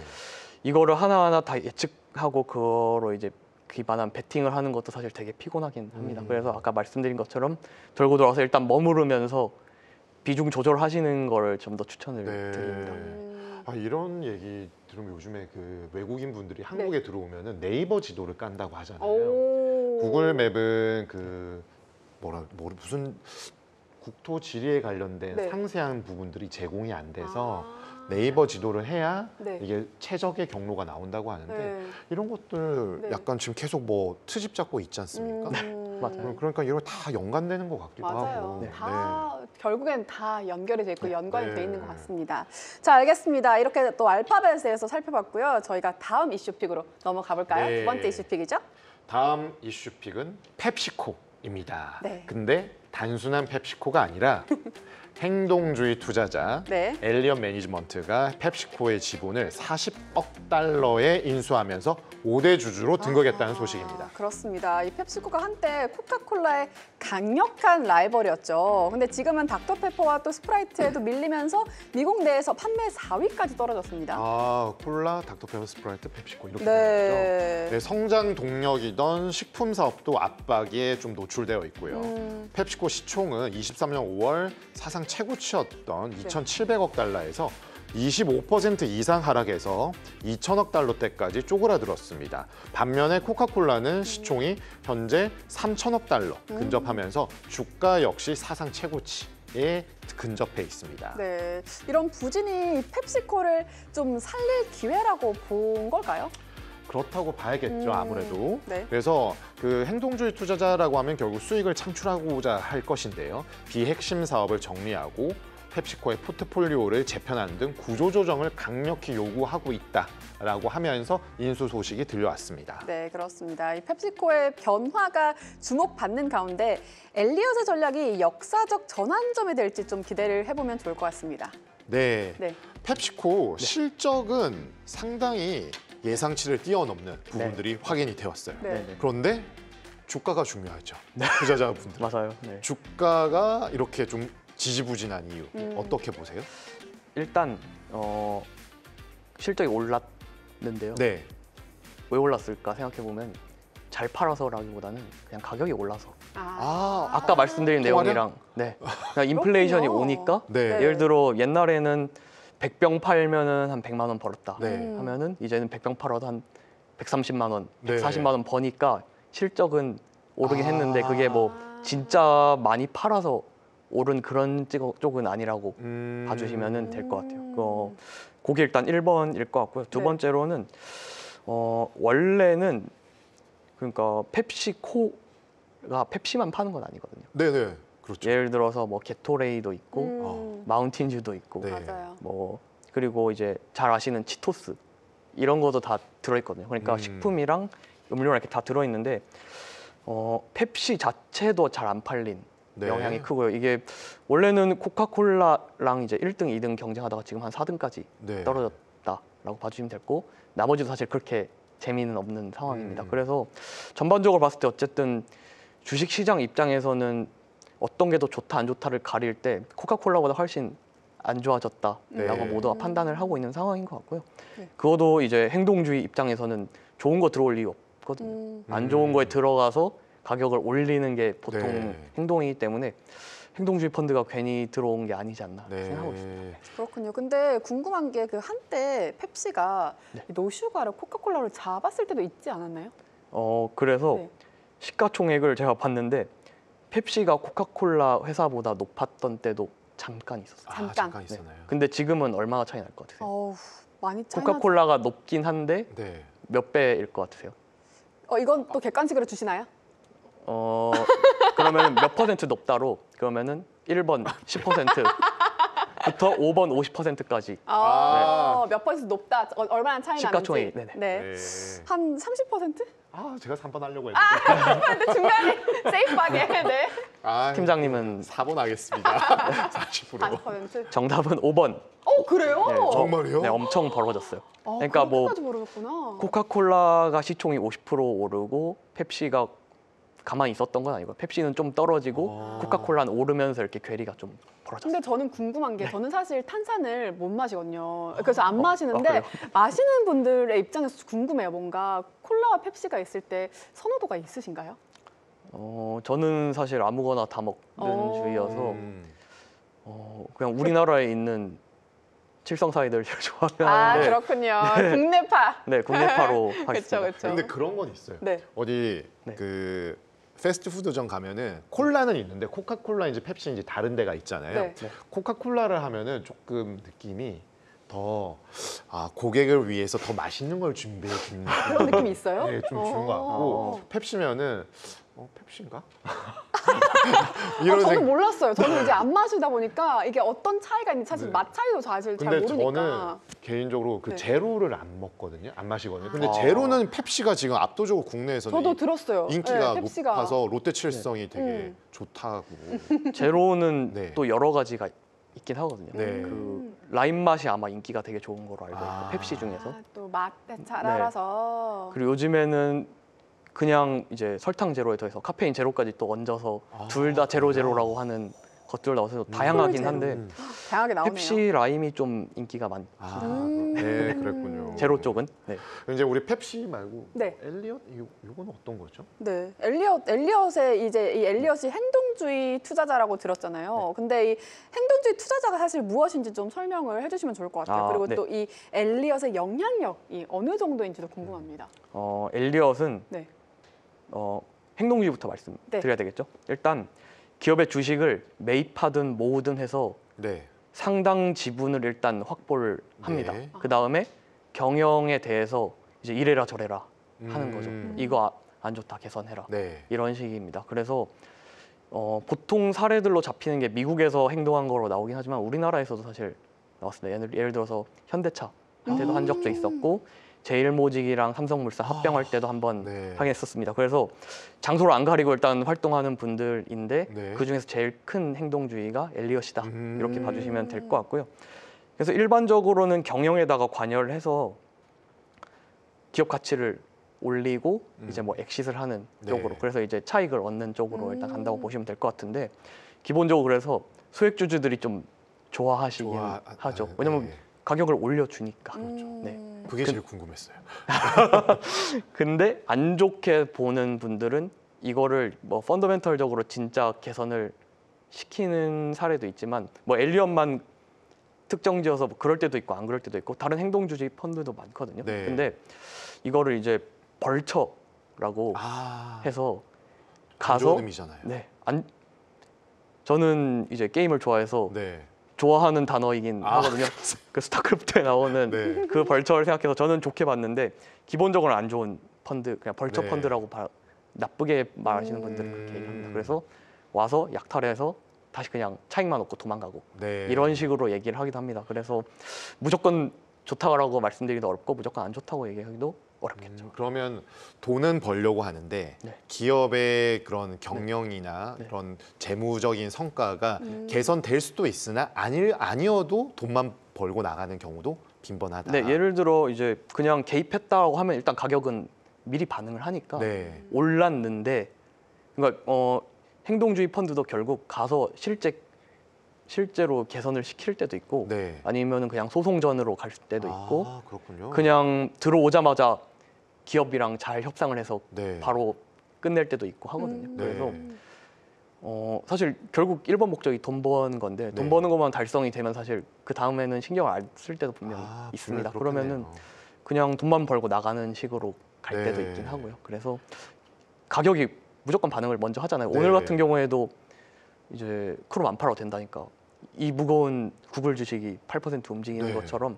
C: 이거를 하나하나 다 예측하고 그거로 이제 기반한 베팅을 하는 것도 사실 되게 피곤하긴 합니다. 그래서 아까 말씀드린 것처럼 돌고 돌아서 일단 머무르면서 비중 조절하시는 거를 좀 더 추천을
A: 네.
C: 드립니다.
A: 아, 이런 얘기 들으면 요즘에 그 외국인 분들이 한국에 들어오면은 네이버 지도를 깐다고 하잖아요.
B: 오.
A: 구글 맵은 그 무슨 국토 지리에 관련된
B: 네.
A: 상세한 부분들이 제공이 안 돼서
B: 아.
A: 네이버 지도를 해야
B: 네.
A: 이게 최적의 경로가 나온다고 하는데
B: 네.
A: 이런 것들
B: 네.
A: 약간 지금 계속 뭐 트집 잡고 있지 않습니까?
C: 맞아요.
A: 그러니까 이런 거 다 연관되는 것 같기도
B: 맞아요.
A: 하고. 네.
B: 다 결국엔 다 연결이 돼 있고 연관이
A: 네.
B: 돼 있는 것 같습니다. 자, 알겠습니다. 이렇게 또 알파벳에 대해서 살펴봤고요. 저희가 다음 이슈픽으로 넘어가 볼까요?
A: 네.
B: 두 번째 이슈픽이죠?
A: 다음 이슈픽은 펩시코입니다.
B: 네.
A: 근데 단순한 펩시코가 아니라 행동주의 투자자
B: 네.
A: 엘리엇 매니지먼트가 펩시코의 지분을 40억 달러에 인수하면서 5대 주주로 등극했다는 소식입니다.
B: 그렇습니다. 이 펩시코가 한때 코카콜라의 강력한 라이벌이었죠. 근데 지금은 닥터페퍼와 또 스프라이트에도 밀리면서 미국 내에서 판매 4위까지 떨어졌습니다.
A: 아, 콜라, 닥터페퍼, 스프라이트, 펩시코 이렇게 된 거죠.
B: 네.
A: 네, 성장 동력이던 식품 사업도 압박에 좀 노출되어 있고요. 펩시코 시총은 23년 5월 사상 최고치였던 2,700억 달러에서 25% 이상 하락해서 2천억 달러대까지 쪼그라들었습니다. 반면에 코카콜라는 시총이 현재 3천억 달러 근접하면서 주가 역시 사상 최고치에 근접해 있습니다.
B: 네, 이런 부진이 펩시코를 좀 살릴 기회라고 본 걸까요?
A: 그렇다고 봐야겠죠, 아무래도.
B: 네.
A: 그래서 그 행동주의 투자자라고 하면 결국 수익을 창출하고자 할 것인데요. 비핵심 사업을 정리하고 펩시코의 포트폴리오를 재편하는 등 구조조정을 강력히 요구하고 있다라고 하면서 인수 소식이 들려왔습니다.
B: 네, 그렇습니다. 이 펩시코의 변화가 주목받는 가운데 엘리엇의 전략이 역사적 전환점이 될지 좀 기대를 해보면 좋을 것 같습니다.
A: 네,
B: 네.
A: 펩시코 실적은 상당히 예상치를 뛰어넘는 부분들이 확인이 되었어요.
B: 네.
C: 네.
A: 그런데 주가가 중요하죠. 투자자분들.
C: 맞아요. 네.
A: 주가가 이렇게 좀 지지부진한 이유 어떻게 보세요?
C: 일단 실적이 올랐는데요.
A: 네.
C: 왜 올랐을까 생각해 보면 잘 팔아서라기보다는 그냥 가격이 올라서. 아까 말씀드린
A: 통화량?
C: 내용이랑 그냥 인플레이션이
B: 그렇군요.
C: 오니까
A: 네.
C: 예를 들어 옛날에는 100병 팔면은 한 100만 원 벌었다
A: 네.
C: 하면은 이제는 100병 팔아도 한 130만 원,
A: 네.
C: 140만 원 버니까 실적은 오르긴
A: 아.
C: 했는데 그게 뭐 진짜 많이 팔아서 오른 그런 쪽은 아니라고 봐주시면 될 것 같아요. 그게 일단 1번일 것 같고요. 두
B: 네.
C: 번째로는 원래는 그러니까 펩시코가 펩시만 파는 건 아니거든요.
A: 네네. 그렇죠.
C: 예를 들어서 뭐 게토레이도 있고 마운틴듀도 있고
A: 네.
B: 맞아요.
C: 뭐 그리고 이제 잘 아시는 치토스 이런 것도 다 들어있거든요. 그러니까 식품이랑 음료랑 이렇게 다 들어있는데 펩시 자체도 잘 안 팔린
A: 네.
C: 영향이 크고요. 이게 원래는 코카콜라랑 이제 1등, 2등 경쟁하다가 지금 한 4등까지
A: 네.
C: 떨어졌다라고 봐주시면 될 거고 나머지도 사실 그렇게 재미는 없는 상황입니다. 그래서 전반적으로 봤을 때 어쨌든 주식시장 입장에서는 어떤 게 더 좋다 안 좋다를 가릴 때 코카콜라보다 훨씬 안 좋아졌다라고
A: 네.
C: 모두가 판단을 하고 있는 상황인 것 같고요.
B: 네.
C: 그것도 이제 행동주의 입장에서는 좋은 거 들어올 이유 없거든요. 안 좋은 거에 들어가서 가격을 올리는 게 보통
A: 네.
C: 행동이기 때문에 행동주의 펀드가 괜히 들어온 게 아니지 않나
A: 네.
C: 생각하고 있습니다.
B: 그렇군요. 근데 궁금한 게 그 한때 펩시가
C: 네.
B: 노슈가를 코카콜라를 잡았을 때도 있지 않았나요?
C: 그래서
B: 네.
C: 시가총액을 제가 봤는데 펩시가 코카콜라 회사보다 높았던 때도 잠깐 있었어요.
B: 잠깐.
A: 잠깐 있었나요?
C: 근데 지금은 얼마나 차이 날 것 같으세요?
B: 어우, 많이 차이
C: 코카콜라가 높긴 한데
A: 네.
C: 몇 배일 것 같으세요?
B: 이건 또 객관식으로 주시나요?
C: 그러면 몇 퍼센트 높다로 그러면은 1번 10%부터 5번 50%까지
B: 몇 퍼센트 높다. 얼마나 차이 나는지.
C: 시가총액, 네네.
B: 네.
A: 네.
B: 한 30%?
A: 아, 제가 3번 하려고 했는데.
B: 근데 중간에 세이프하게. 네.
A: 아,
C: 팀장님은
A: 4번 하겠습니다. 40%.
B: 40%.
C: 정답은 5번.
B: 그래요?
C: 네,
A: 정말요?
C: 네, 엄청 벌어졌어요.
B: 아,
C: 그러니까 뭐
B: 그렇게까지 모르겠구나.
C: 코카콜라가 시총이 50% 오르고 펩시가 가만히 있었던 건 아니고 펩시는 좀 떨어지고 코카콜라는 오르면서 이렇게 괴리가 좀 벌어졌어요.
B: 근데 저는 궁금한 게 저는 사실 탄산을 못 마시거든요. 그래서 안 마시는데
C: 그래요?
B: 마시는 분들의 입장에서 궁금해요. 뭔가 콜라와 펩시가 있을 때 선호도가 있으신가요?
C: 저는 사실 아무거나 다 먹는 주의여서
A: 음.
C: 그냥 우리나라에 있는 칠성 사이드를 제일 좋아하는데
B: 그렇군요. 국내파.
C: 네, 국내파로
B: 그렇죠,
C: 하겠습니다.
B: 그렇죠.
A: 근데 그런 건 있어요.
B: 네.
A: 어디
C: 네.
A: 그 패스트푸드점 가면은 콜라는 있는데 코카콜라인지 펩시인지 다른 데가 있잖아요.
B: 네.
C: 네.
A: 코카콜라를 하면은 조금 느낌이 더 고객을 위해서 더 맛있는 걸 준비해 준
B: 그런 느낌이 있어요?
A: 네, 좀 주는 것 같고
B: 어.
A: 펩시면은 펩시인가?
B: 저는 몰랐어요. 저는 이제 안 마시다 보니까 이게 어떤 차이가 있는지 사실
A: 네.
B: 맛 차이도 사실 잘
A: 근데
B: 모르니까.
A: 저는 개인적으로 그
B: 네.
A: 제로를 안 먹거든요. 안 마시거든요. 근데
C: 아.
A: 제로는 펩시가 지금 압도적으로 국내에서는
B: 저도 들었어요.
A: 인기가
B: 네, 펩시가.
A: 높아서 롯데 칠성이 되게 좋다고.
C: 제로는
A: 네.
C: 또 여러 가지가 있긴 하거든요.
A: 네.
C: 그 라임 맛이 아마 인기가 되게 좋은 거로 알고 있고 펩시 중에서.
B: 또 맛 잘
C: 네.
B: 알아서.
C: 그리고 요즘에는 그냥 이제 설탕 제로에 더해서 카페인 제로까지 또 얹어서 둘 다 제로 제로라고 하는 것들 나와서 다양하긴
B: 제로.
C: 한데
B: 다양하게 나오네요.
C: 펩시 라임이 좀 인기가 많.
A: 네, 그랬군요.
C: 제로 쪽은. 네.
A: 이제 우리 펩시 말고
B: 네.
A: 엘리엇 이건 어떤 거죠?
B: 네, 엘리엇의 이제 이 엘리엇이 행동주의 투자자라고 들었잖아요. 근데 이 행동주의 투자자가 사실 무엇인지 좀 설명을 해주시면 좋을 것 같아요.
C: 아,
B: 그리고
C: 네.
B: 또 이 엘리엇의 영향력이 어느 정도인지도 궁금합니다.
C: 엘리엇은
B: 네,
C: 행동주의부터 말씀드려야
B: 네.
C: 되겠죠. 일단 기업의 주식을 매입하든 모으든 해서
A: 네.
C: 상당 지분을 일단 확보를 합니다.
A: 네.
C: 그 다음에 경영에 대해서 이제 이래라 저래라 하는 거죠. 이거 안 좋다 개선해라.
A: 네.
C: 이런 식입니다. 그래서 보통 사례들로 잡히는 게 미국에서 행동한 거로 나오긴 하지만 우리나라에서도 사실 나왔습니다. 예를 들어서 현대차 때도 한 적도 있었고 제일모직이랑 삼성물산 합병할 때도 한번
A: 네.
C: 하긴 했었습니다. 그래서 장소를 안 가리고 일단 활동하는 분들인데
A: 네.
C: 그 중에서 제일 큰 행동주의가 엘리엇이다. 이렇게 봐주시면 될 것 같고요. 그래서 일반적으로는 경영에다가 관여를 해서 기업 가치를 올리고 이제 뭐 엑싯을 하는
A: 네.
C: 쪽으로 그래서 이제 차익을 얻는 쪽으로 일단 간다고 보시면 될 것 같은데 기본적으로 그래서 소액주주들이 좀 좋아하시긴 하죠. 왜냐면
A: 네.
C: 가격을 올려주니까. 네.
A: 그게 제일 궁금했어요.
C: 근데 안 좋게 보는 분들은 이거를 뭐 펀더멘털적으로 진짜 개선을 시키는 사례도 있지만 뭐 엘리엇만 특정지어서 뭐 그럴 때도 있고 안 그럴 때도 있고 다른 행동주의 펀드도 많거든요.
A: 네.
C: 근데 이거를 이제 벌처라고 해서
A: 안 좋은
C: 가서
A: 의미잖아요.
C: 네. 저는 이제 게임을 좋아해서
A: 네.
C: 좋아하는 단어이긴 하거든요. 그 스타크래프트에 나오는
A: 네.
C: 그 벌처를 생각해서 저는 좋게 봤는데 기본적으로 안 좋은 펀드, 그냥 벌처
A: 네.
C: 펀드라고 나쁘게 말하시는 분들은 그렇게 얘기합니다. 그래서 와서 약탈해서 다시 그냥 차익만 얻고 도망가고
A: 네.
C: 이런 식으로 얘기를 하기도 합니다. 그래서 무조건 좋다고 말씀드리기도 어렵고 무조건 안 좋다고 얘기하기도 어렵겠죠.
A: 그러면 돈은 벌려고 하는데
C: 네.
A: 기업의 그런 경영이나
C: 네.
A: 그런 재무적인 성과가 개선될 수도 있으나 아니어도 돈만 벌고 나가는 경우도 빈번하다.
C: 네, 예를 들어 이제 그냥 개입했다고 하면 일단 가격은 미리 반응을 하니까
A: 네.
C: 올랐는데 그러니까 행동주의 펀드도 결국 가서 실제로 개선을 시킬 때도 있고
A: 네.
C: 아니면은 그냥 소송전으로 갈 때도 있고
A: 그렇군요.
C: 그냥 들어오자마자 기업이랑 잘 협상을 해서
A: 네.
C: 바로 끝낼 때도 있고 하거든요.
A: 네.
C: 그래서 사실 결국 1번 목적이 돈 버는 건데 돈
A: 네.
C: 버는 것만 달성이 되면 사실 그 다음에는 신경을 안 쓸 때도 분명히 있습니다. 그러면은 그냥 돈만 벌고 나가는 식으로 갈 때도
A: 네.
C: 있긴 하고요. 그래서 가격이 무조건 반응을 먼저 하잖아요.
A: 네.
C: 오늘 같은 경우에도 이제 크롬 안 팔아도 된다니까 이 무거운 구글 주식이 8% 움직이는
A: 네.
C: 것처럼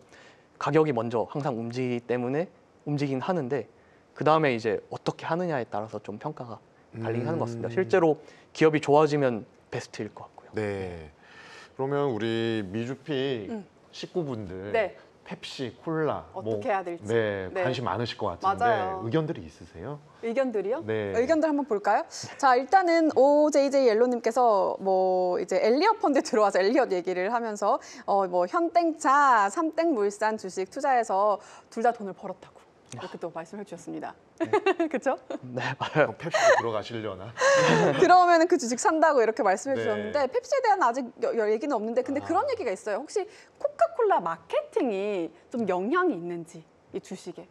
C: 가격이 먼저 항상 움직이기 때문에 움직이긴 하는데 그 다음에 이제 어떻게 하느냐에 따라서 좀 평가가 달리긴 하는 것 같습니다. 실제로 기업이 좋아지면 베스트일 것 같고요.
A: 네. 그러면 우리 미주피 식구분들
B: 네.
A: 펩시, 콜라
B: 어떻게 해야 될지.
A: 네,
B: 네.
A: 관심 많으실 것 같은데
B: 맞아요.
A: 의견들이 있으세요?
B: 의견들이요?
A: 네.
B: 의견들 한번 볼까요? 자, 일단은 OJJ 옐로님께서 뭐 이제 엘리엇 펀드 들어와서 엘리엇 얘기를 하면서 뭐 현땡차, 삼땡물산 주식 투자해서 둘 다 돈을 벌었다고 이렇게 또 말씀해 주셨습니다. 그렇죠?
C: 네, 맞아요.
A: 펩시 들어가시려나?
B: 들어오면 그 주식 산다고 이렇게 말씀해
A: 네.
B: 주셨는데 펩시에 대한 아직 얘기는 없는데 근데 그런 얘기가 있어요. 혹시 코카콜라 마케팅이 좀 영향이 있는지 이 주식에?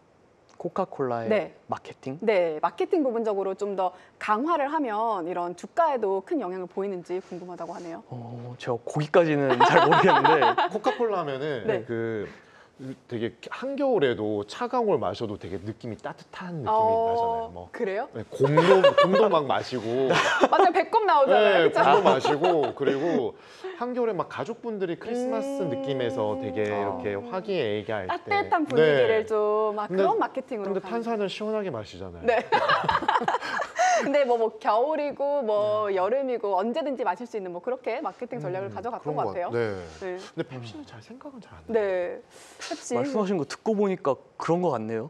C: 코카콜라의
B: 네.
C: 마케팅?
B: 네, 마케팅 부분적으로 좀 더 강화를 하면 이런 주가에도 큰 영향을 보이는지 궁금하다고 하네요.
C: 제가 거기까지는 잘 모르겠는데
A: 코카콜라 하면은
B: 네.
A: 그 되게 한겨울에도 차가운 걸 마셔도 되게 느낌이 따뜻한 느낌이 나잖아요. 뭐
B: 그래요?
A: 네, 곰도 막 마시고
B: 맞아요, 배꼽 나오잖아요.
A: 네,
B: 그쵸?
A: 곰도 마시고 그리고 한겨울에 막 가족분들이 크리스마스 느낌에서 되게 이렇게 화기애애할 때
B: 따뜻한 분위기를
A: 네.
B: 좀
A: 근데-
B: 그런 마케팅으로.
A: 근데
B: 가는
A: 탄산은 시원하게 마시잖아요.
B: 네. 근데 뭐 겨울이고 뭐 여름이고 언제든지 마실 수 있는 뭐 그렇게 마케팅 전략을 가져갔던
A: 그런
B: 것
A: 것
B: 같아요.
A: 네.
B: 네.
A: 근데 펩시는 잘 생각은 잘 안 나요.
B: 네. 펩시.
C: 말씀하신 거 듣고 보니까 그런 것 같네요.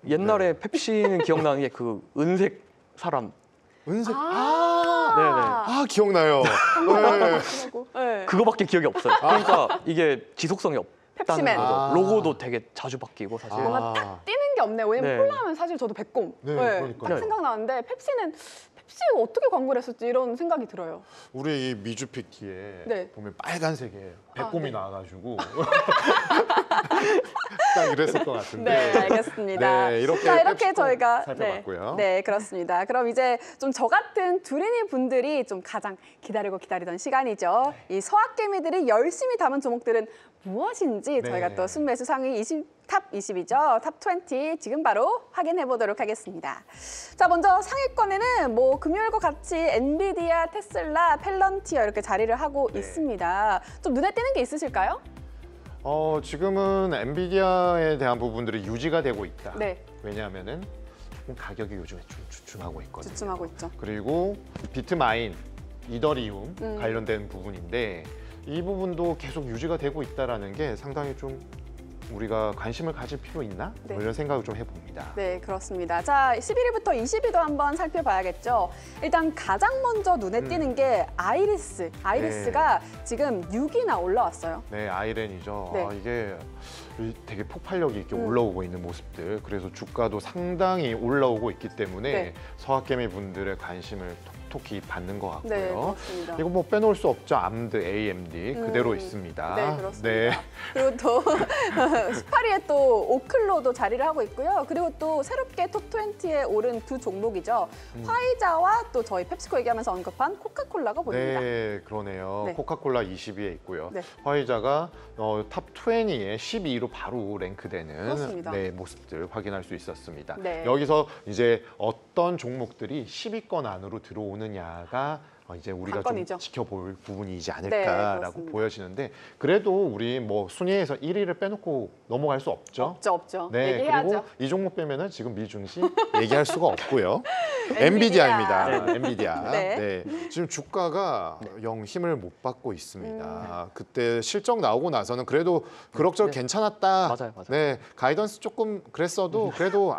C: 옛날에 펩시는 기억나는 게 그 은색 사람
A: 은색 아, 기억나요. 네.
B: 네.
C: 그거밖에 기억이 없어요. 그러니까 이게 지속성이 없다는
B: 펩시맨.
C: 거죠.
A: 아.
C: 로고도 되게 자주 바뀌고 사실.
B: 뭔가 딱 뛰는 게 없네요. 왜냐면
C: 네.
B: 콜라 하면 사실 저도 백곰.
A: 네,
B: 딱
A: 그러니까요.
B: 생각나는데 펩시가 어떻게 광고를 했었지 이런 생각이 들어요.
A: 우리 이 미주피키에
B: 네.
A: 보면 빨간색에 백곰이
B: 네.
A: 나와가지고 딱 이랬을 것 같은데.
B: 네, 알겠습니다.
A: 네, 이렇게
B: 자, 이렇게
A: 펩시도
B: 저희가
A: 살펴봤고요.
B: 네, 그렇습니다. 그럼 이제 좀 저 같은 두린이 분들이 좀 가장 기다리던 시간이죠. 이 서학개미들이 열심히 담은 종목들은 무엇인지 저희가
A: 네.
B: 또 순매수 상위 탑 20이죠. 탑 20 지금 바로 확인해 보도록 하겠습니다. 자, 먼저 상위권에는 뭐 금요일과 같이 엔비디아, 테슬라, 펠런티어 이렇게 자리를 하고
A: 네.
B: 있습니다. 좀 눈에 띄는 게 있으실까요?
A: 지금은 엔비디아에 대한 부분들이 유지가 되고 있다.
B: 네,
A: 왜냐하면은 조금 가격이 요즘에 좀 주춤하고 있거든요.
B: 주춤하고 있죠.
A: 그리고 비트마인, 이더리움 관련된 부분인데 이 부분도 계속 유지가 되고 있다라는 게 상당히 좀 우리가 관심을 가질 필요 있나?
B: 네.
A: 뭐 이런 생각을 좀 해봅니다.
B: 네, 그렇습니다. 자, 11위부터 20위도 한번 살펴봐야겠죠. 일단 가장 먼저 눈에 띄는 게 아이리스가 지금 6위나 올라왔어요.
A: 네, 아이렌이죠.
B: 네.
A: 이게 되게 폭발력이 있게 올라오고 있는 모습들. 그래서 주가도 상당히 올라오고 있기 때문에
B: 네.
A: 서학개미 분들의 관심을 톡톡히 받는 것 같고요.
B: 네, 그렇습니다.
A: 이거 뭐 빼놓을 수 없죠. 암드, AMD 그대로 있습니다.
B: 네, 그렇습니다.
A: 네.
B: 그리고 또 18위에 또 오클로도 자리를 하고 있고요. 그리고 또 새롭게 톱20에 오른 두 종목이죠. 화이자와 또 저희 펩시코 얘기하면서 언급한 코카콜라가 보입니다.
A: 네, 그러네요.
B: 네.
A: 코카콜라 20위에 있고요.
B: 네.
A: 화이자가 탑 20에 12위로 바로 랭크되는
B: 그렇습니다.
A: 네, 모습들 확인할 수 있었습니다.
B: 네.
A: 여기서 이제 어떤 종목들이 10위권 안으로 들어오느냐가 이제 우리가
B: 관건이죠.
A: 좀 지켜볼 부분이지
B: 네,
A: 않을까라고
B: 그렇습니다.
A: 보여지는데 그래도 우리 뭐 순위에서 1위를 빼놓고 넘어갈 수 없죠.
B: 없죠.
A: 네,
B: 얘기해야죠.
A: 그리고 이 종목 빼면은 지금 미중시 얘기할 수가 없고요.
B: 엔비디아.
A: 엔비디아입니다. 엔비디아.
B: 네.
A: 네. 지금 주가가 영 힘을 못 받고 있습니다. 그때 실적 나오고 나서는 그래도 그럭저럭
C: 네.
A: 괜찮았다.
C: 맞아요.
A: 네, 가이던스 조금 그랬어도 그래도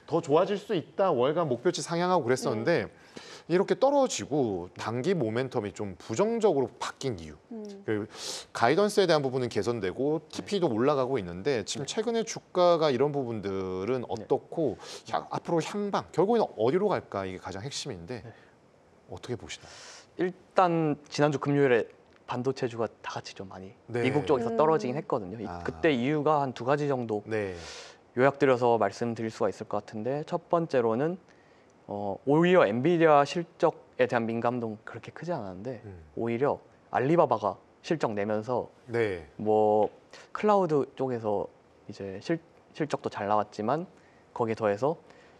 A: 더 좋아질 수 있다. 월간 목표치 상향하고 그랬었는데 이렇게 떨어지고 단기 모멘텀이 좀 부정적으로 바뀐 이유. 그 가이던스에 대한 부분은 개선되고 TP도 올라가고 있는데 지금 최근에 주가가 이런 부분들은 어떻고 앞으로 향방 결국에는 어디로 갈까 이게 가장 핵심인데 어떻게 보시나요?
C: 일단 지난주 금요일에 반도체주가 다 같이 좀 많이
A: 네.
C: 미국 쪽에서 떨어지긴 했거든요.
A: 아.
C: 그때 이유가 한 두 가지 정도
A: 네.
C: 요약드려서 말씀드릴 수가 있을 것 같은데 첫 번째로는 오히려 엔비디아 실적에 대한 민감도는 그렇게 크지 않았는데 오히려 알리바바가 실적 내면서
A: 네.
C: 뭐 클라우드 쪽에서 이제 실적도 잘 나왔지만 거기에 더해서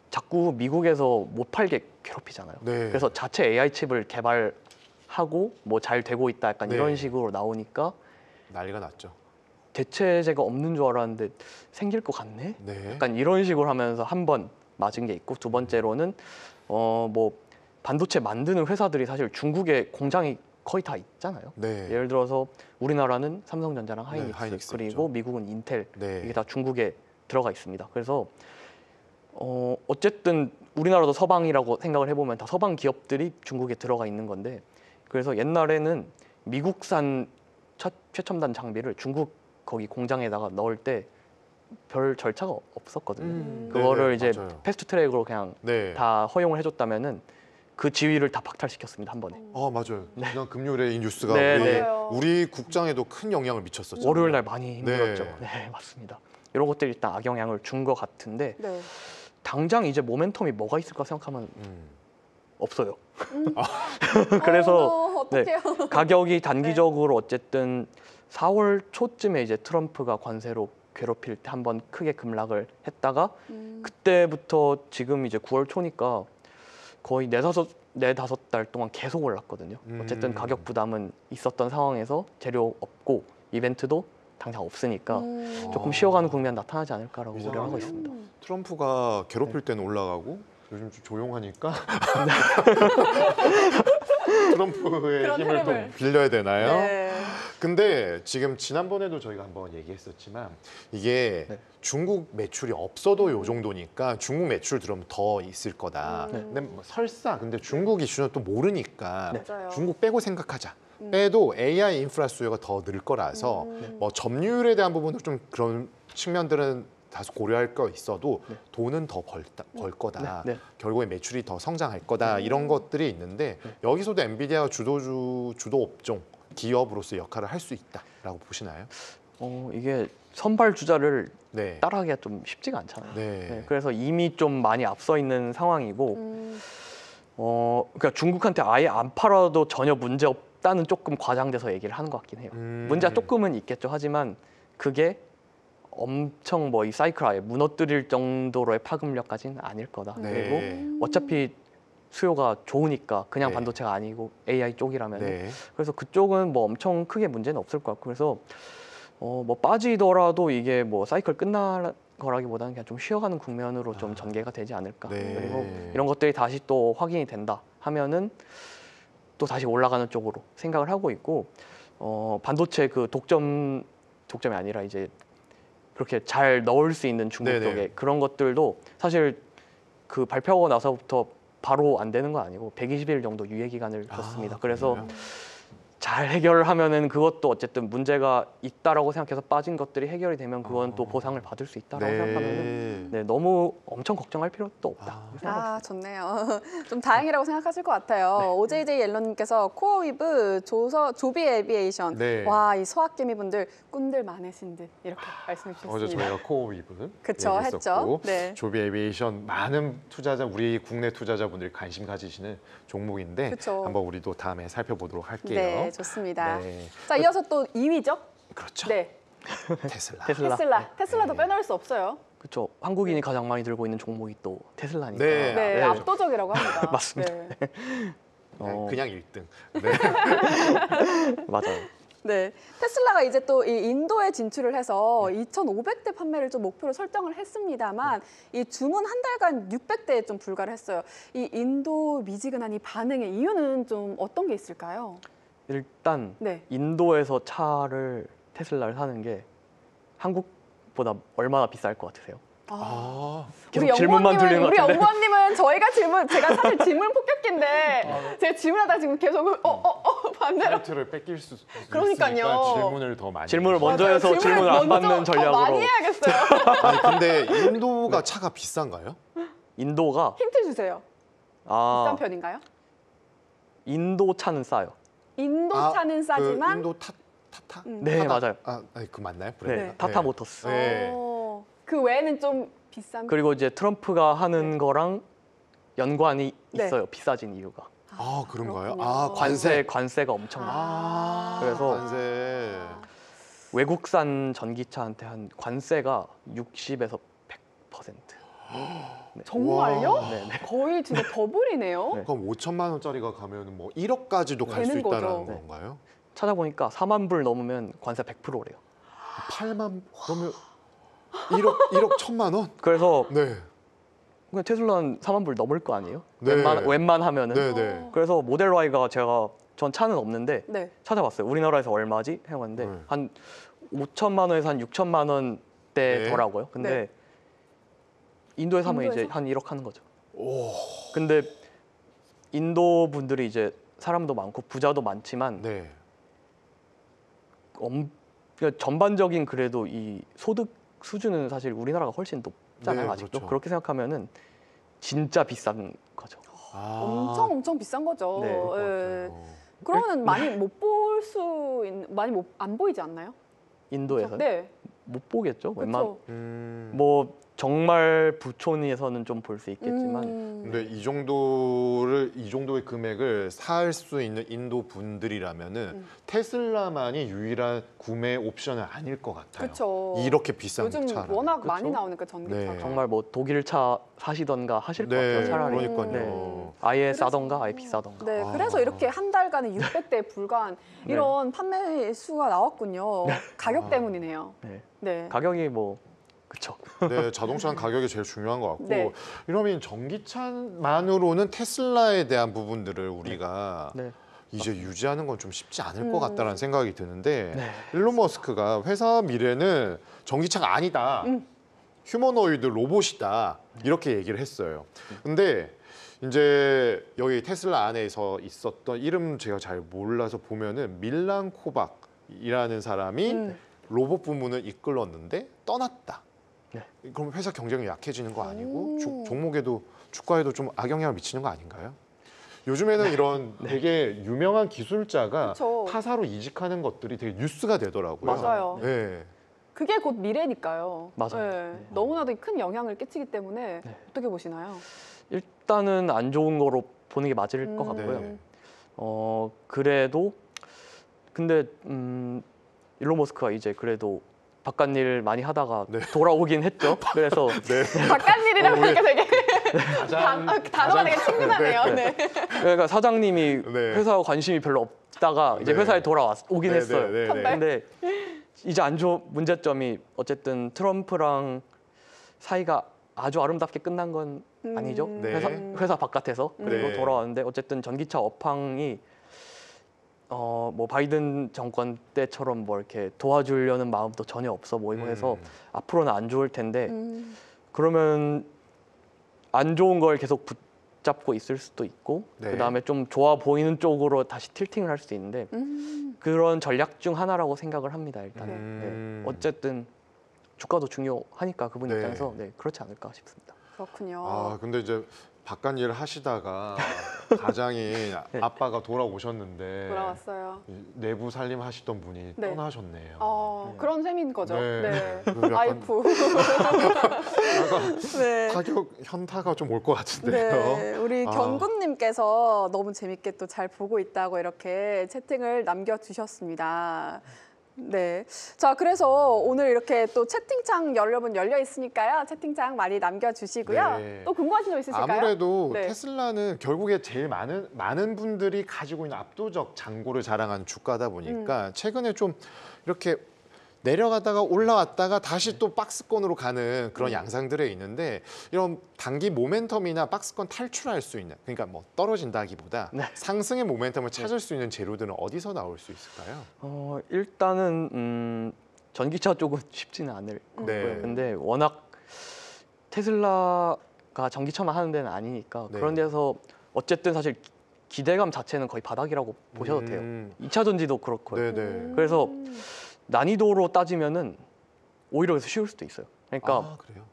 C: 자꾸 미국에서 못 팔게 괴롭히잖아요.
A: 네.
C: 그래서 자체 AI 칩을 개발하고 뭐 잘 되고 있다 약간
A: 네.
C: 이런 식으로 나오니까
A: 난리가 났죠.
C: 대체제가 없는 줄 알았는데 생길 것 같네.
A: 네.
C: 약간 이런 식으로 하면서 한 번 맞은 게 있고 두 번째로는 뭐 반도체 만드는 회사들이 사실 중국에 공장이 거의 다 있잖아요.
A: 네.
C: 예를 들어서 우리나라는 삼성전자랑
A: 네,
C: 하이닉스,
A: 하이닉스
C: 그리고
A: 있죠.
C: 미국은 인텔
A: 네.
C: 이게 다 중국에 들어가 있습니다. 그래서 어쨌든 우리나라도 서방이라고 생각을 해보면 다 서방 기업들이 중국에 들어가 있는 건데 그래서 옛날에는 미국산 최첨단 장비를 중국 거기 공장에다가 넣을 때 별 절차가 없었거든요. 그거를
A: 네네,
C: 이제
A: 맞아요.
C: 패스트 트랙으로 그냥
A: 네.
C: 다 허용을 해줬다면은 그 지위를 다 박탈시켰습니다 한 번에.
A: 맞아요. 지난 금요일에 이 뉴스가
C: 네, 네.
B: 맞아요.
A: 우리 국장에도 큰 영향을 미쳤었죠.
C: 월요일 날 많이 힘들었죠.
A: 네.
C: 네, 맞습니다. 이런 것들이 일단 악영향을 준 것 같은데
B: 네.
C: 당장 이제 모멘텀이 뭐가 있을까 생각하면
A: 음.
C: 없어요. 그래서
B: 어떡해요.
C: 가격이 단기적으로 어쨌든 4월 초쯤에 이제 트럼프가 관세로 괴롭힐 때 한번 크게 급락을 했다가 그때부터 지금 이제 9월 초니까 거의 네다섯 달 동안 계속 올랐거든요. 어쨌든 가격 부담은 있었던 상황에서 재료 없고 이벤트도 당장 없으니까 조금 쉬어가는 국면 나타나지 않을까라고
A: 이상하네요.
C: 우려하고 있습니다.
A: 트럼프가 괴롭힐 때는 올라가고 요즘 좀 조용하니까 트럼프의
B: 그런
A: 힘을
B: 흐름을.
A: 좀 빌려야 되나요?
B: 네.
A: 근데 지금 지난번에도 저희가 한번 얘기했었지만 이게
C: 네.
A: 중국 매출이 없어도 요 정도니까 중국 매출 들어오면 더 있을 거다.
B: 네.
A: 근데 뭐 설사 근데 중국 이슈는 또 모르니까
C: 네.
B: 맞아요.
A: 중국 빼고 생각하자. 빼도 AI 인프라 수요가 더 늘 거라서 뭐 점유율에 대한 부분도 좀 그런 측면들은 다소 고려할 거 있어도
C: 네.
A: 돈은 더 벌 거다.
C: 네. 네.
A: 결국에 매출이 더 성장할 거다. 이런 것들이 있는데 여기서도 엔비디아가 주도 업종 기업으로서 역할을 할 수 있다라고 보시나요?
C: 이게 선발 주자를
A: 네.
C: 따라하기가 좀 쉽지가 않잖아요.
A: 네.
C: 네, 그래서 이미 좀 많이 앞서 있는 상황이고 그러니까 중국한테 아예 안 팔아도 전혀 문제 없다는 조금 과장돼서 얘기를 하는 것 같긴 해요. 문제가 조금은 있겠죠. 하지만 그게 엄청 뭐 이 사이클 아예 무너뜨릴 정도로의 파급력까지는 아닐 거다.
A: 네.
C: 그리고 어차피 수요가 좋으니까 그냥
A: 네.
C: 반도체가 아니고 AI 쪽이라면
A: 네.
C: 그래서 그쪽은 뭐 엄청 크게 문제는 없을 것 같고 그래서 뭐 빠지더라도 이게 뭐 사이클 끝날 거라기보다는 그냥 좀 쉬어가는 국면으로 좀 전개가 되지 않을까.
A: 네.
C: 그리고 이런 것들이 다시 또 확인이 된다 하면은 또 다시 올라가는 쪽으로 생각을 하고 있고 반도체 그 독점이 아니라 이제 그렇게 잘 넣을 수 있는 중국
A: 네네.
C: 쪽에 그런 것들도 사실 그 발표하고 나서부터 바로 안 되는 건 아니고 120일 정도 유예 기간을 줬습니다. 그래서
A: 그래요?
C: 잘 해결하면은 그것도 어쨌든 문제가 있다라고 생각해서 빠진 것들이 해결이 되면 그건 또 보상을 받을 수 있다라고 생각하면은 네, 너무 엄청 걱정할 필요도 없다.
B: 아, 좋네요. 좀 다행이라고 생각하실 것 같아요. OJJ 옐러님께서 코어위브, 조비 에비에이션.
A: 네.
B: 와, 이 소학개미 분들 꾼들 많으신 듯 이렇게 말씀해
A: 어제
B: 주셨습니다.
A: 저희가 코어위브
B: 그쵸, 했죠. 네.
A: 조비 에비에이션 많은 우리 국내 투자자분들이 관심 가지시는 종목인데
B: 그쵸.
A: 한번 우리도 다음에 살펴보도록 할게요.
B: 네, 좋습니다.
A: 네.
B: 자, 이어서 또 2위죠?
A: 그렇죠.
B: 네,
A: 테슬라.
B: 테슬라도
A: 네.
B: 빼놓을 수 없어요.
C: 그렇죠. 한국인이 가장 많이 들고 있는 종목이 또 테슬라니까.
A: 네.
B: 네,
A: 네.
B: 압도적이라고 합니다.
C: 맞습니다.
B: 네.
A: 그냥 1등. 네.
C: 맞아요.
B: 네, 테슬라가 이제 또 이 인도에 진출을 해서 2,500대 판매를 좀 목표로 설정을 했습니다만 이 주문 한 달간 600대에 좀 불과를 했어요. 이 인도 미지근한 이 반응의 이유는 좀 어떤 게 있을까요?
C: 일단
B: 네.
C: 인도에서 테슬라를 사는 게 한국보다 얼마나 비쌀 것 같으세요?
A: 아,
C: 계속 질문만 들리는 것
B: 우리
C: 같은데.
B: 연구원님은 제가 사실 질문 폭격기인데 제가 질문하다 지금 계속 반대로.
A: 타이틀을 뺏길 수
B: 그러니까요.
A: 있으니까 질문을 더 많이.
C: 질문을 먼저
B: 맞아요.
C: 해서 질문을 안
B: 먼저
C: 받는
B: 더
C: 전략으로.
B: 많이 해야겠어요.
A: 아니 근데 인도가 차가 비싼가요?
C: 인도가
B: 힌트 주세요. 비싼
C: 아
B: 편인가요?
C: 인도 차는 싸요.
B: 인도 차는 싸지만
A: 그 인도 타타?
C: 네,
A: 타다?
C: 맞아요.
A: 아, 아니, 그 맞나요?
C: 네,
A: 브랜드가?
C: 타타 모터스.
A: 네.
B: 그 외에는 좀 비싼.
C: 그리고 이제 트럼프가 하는 거랑 연관이
B: 네.
C: 있어요. 비싸진 이유가.
A: 아 그런가요?
B: 그렇군요.
A: 아 관세.
C: 관세가 엄청나.
A: 아
C: 그래서
A: 관세.
C: 외국산 전기차한테 한 관세가 60에서 100%.
B: 정말요?
A: 와.
C: 네, 네.
B: 거의 진짜 더블이네요.
C: 네.
A: 그럼 5천만 원짜리가 가면 뭐 1억까지도 갈 수
B: 되는
A: 있다는
B: 거죠.
A: 건가요?
C: 찾아보니까 4만 불 넘으면 관세 100%래요.
A: 8만 그러면 1억 1,000만 원?
C: 그래서
A: 네.
C: 그냥 테슬라는 4만 불 넘을 거 아니에요?
A: 네.
C: 웬만하면은.
A: 네, 네.
C: 그래서 모델 Y가 전 차는 없는데
B: 네.
C: 찾아봤어요. 우리나라에서 얼마지? 해봤는데
A: 네.
C: 한 5천만 원에서 한 6천만 원대더라고요. 근데
B: 네.
C: 인도에 사면 이제
B: 인도에서?
C: 한 1억 하는 거죠.
A: 오.
C: 근데 인도 분들이 이제 사람도 많고 부자도 많지만
A: 네.
C: 그러니까 전반적인 그래도 이 소득 수준은 사실 우리나라가 훨씬 높잖아요.
A: 네,
C: 아직도.
A: 그렇죠.
C: 그렇게 생각하면 진짜 비싼 거죠.
A: 아.
B: 엄청 비싼 거죠.
C: 네.
A: 그럴 것
B: 예.
A: 같아요.
B: 그러면 많이 못 볼 수 있는 많이 안 보이지 않나요?
C: 인도에서
B: 네.
C: 못 보겠죠. 웬만
B: 그렇죠.
C: 뭐 정말 부촌에서는 좀 볼 수 있겠지만
A: 근데 이 정도의 금액을 살 수 있는 인도 분들이라면은 테슬라만이 유일한 구매 옵션은 아닐 것 같아요.
B: 그렇죠.
A: 이렇게 비싼
B: 요즘
A: 차라.
B: 워낙
C: 그쵸?
B: 많이 나오니까 전기차가.
A: 네.
C: 정말 뭐 독일 차 사시던가 하실 것 같아요.
A: 네,
C: 차라리.
A: 그러니까요.
C: 네. 아예 싸던가 아예 비싸던가.
B: 네,
A: 아.
B: 그래서 이렇게 한 달간에 600대에 불과한
C: 네.
B: 이런 판매 수가 나왔군요. 가격
A: 아.
B: 때문이네요.
C: 네.
B: 네.
C: 가격이 뭐 그쵸.
A: 네, 자동차는 가격이 제일 중요한 것 같고
B: 네.
A: 이러면 전기차만으로는 테슬라에 대한 부분들을 우리가
C: 네.
A: 이제 유지하는 건 좀 쉽지 않을 것 같다는 생각이 드는데
C: 네.
A: 일론 머스크가 회사 미래는 전기차가 아니다. 휴머노이드 로봇이다. 이렇게 얘기를 했어요. 근데 이제 여기 테슬라 안에서 있었던 이름 제가 잘 몰라서 보면은 밀란 코박이라는 사람이 로봇 부문을 이끌었는데 떠났다.
C: 네.
A: 그럼 회사 경쟁이 약해지는 거 아니고 종목에도 주가에도 좀 악영향을 미치는 거 아닌가요? 요즘에는 이런 되게 유명한 기술자가
B: 그쵸.
A: 타사로 이직하는 것들이 되게 뉴스가 되더라고요.
B: 맞아요.
A: 네.
B: 그게 곧 미래니까요.
C: 맞아요.
B: 네. 너무나도 큰 영향을 끼치기 때문에
C: 네.
B: 어떻게 보시나요?
C: 일단은 안 좋은 거로 보는 게 맞을 것 같고요.
A: 네.
C: 그래도 근데 일론 머스크가 이제 그래도 바깥 일 많이 하다가
A: 네.
C: 돌아오긴 했죠. 그래서
B: 바깥일이라고
A: 우리
B: 하니까 되게
A: 가장
B: 단어가 되게 친근하네요. 네.
C: 그러니까 사장님이
A: 네.
C: 회사 관심이 별로 없다가 이제
A: 네.
C: 회사에 돌아오긴 했어요.
A: 네.
C: 근데 이제 안 좋은 문제점이 어쨌든 트럼프랑 사이가 아주 아름답게 끝난 건 아니죠.
A: 네.
C: 회사 바깥에서 그리고
A: 네.
C: 돌아왔는데 어쨌든 전기차 업황이 뭐 바이든 정권 때처럼 뭐 이렇게 도와주려는 마음도 전혀 없어 보이고 해서 앞으로는 안 좋을 텐데 그러면 안 좋은 걸 계속 붙잡고 있을 수도 있고
A: 네.
C: 그다음에 좀 좋아 보이는 쪽으로 다시 틸팅을 할 수도 있는데 그런 전략 중 하나라고 생각을 합니다. 일단은 네. 어쨌든 주가도 중요하니까 그분
A: 네.
C: 입장에서 네, 그렇지 않을까 싶습니다.
B: 그렇군요.
A: 아 근데 이제 바깥 일을 하시다가 가장이 아빠가 돌아오셨는데
B: 돌아왔어요.
A: 내부 살림 하시던 분이
B: 네.
A: 떠나셨네요.
B: 그런 셈인 거죠.
A: 네.
B: 네.
A: 약간
B: 와이프. 네.
A: 타격 현타가 좀 올 것 같은데요.
B: 네, 우리
A: 아.
B: 견군님께서 너무 재밌게 또 잘 보고 있다고 이렇게 채팅을 남겨주셨습니다. 네. 자, 그래서 오늘 이렇게 또 채팅창 여러분 열려 있으니까요. 채팅창 많이 남겨주시고요.
A: 네.
B: 또 궁금하신 점 있으실까요?
A: 아무래도
B: 네.
A: 테슬라는 결국에 제일 많은 분들이 가지고 있는 압도적 잔고를 자랑하는 주가다 보니까 최근에 좀 이렇게 내려가다가 올라왔다가 다시 또 박스권으로 가는 그런 양상들에 있는데 이런 단기 모멘텀이나 박스권 탈출할 수 있는 그러니까 뭐 떨어진다기보다
C: 네.
A: 상승의 모멘텀을 찾을 수 있는 재료들은 어디서 나올 수 있을까요?
C: 일단은 전기차 쪽은 쉽지는 않을 거고요.
A: 네.
C: 근데 워낙 테슬라가 전기차만 하는 데는 아니니까
A: 네.
C: 그런 데서 어쨌든 사실 기대감 자체는 거의 바닥이라고 보셔도 돼요. 2차 전지도 그렇고요.
A: 네네.
C: 그래서 난이도로 따지면은 오히려 그래서 쉬울 수도 있어요. 그러니까
A: 아, 그래요?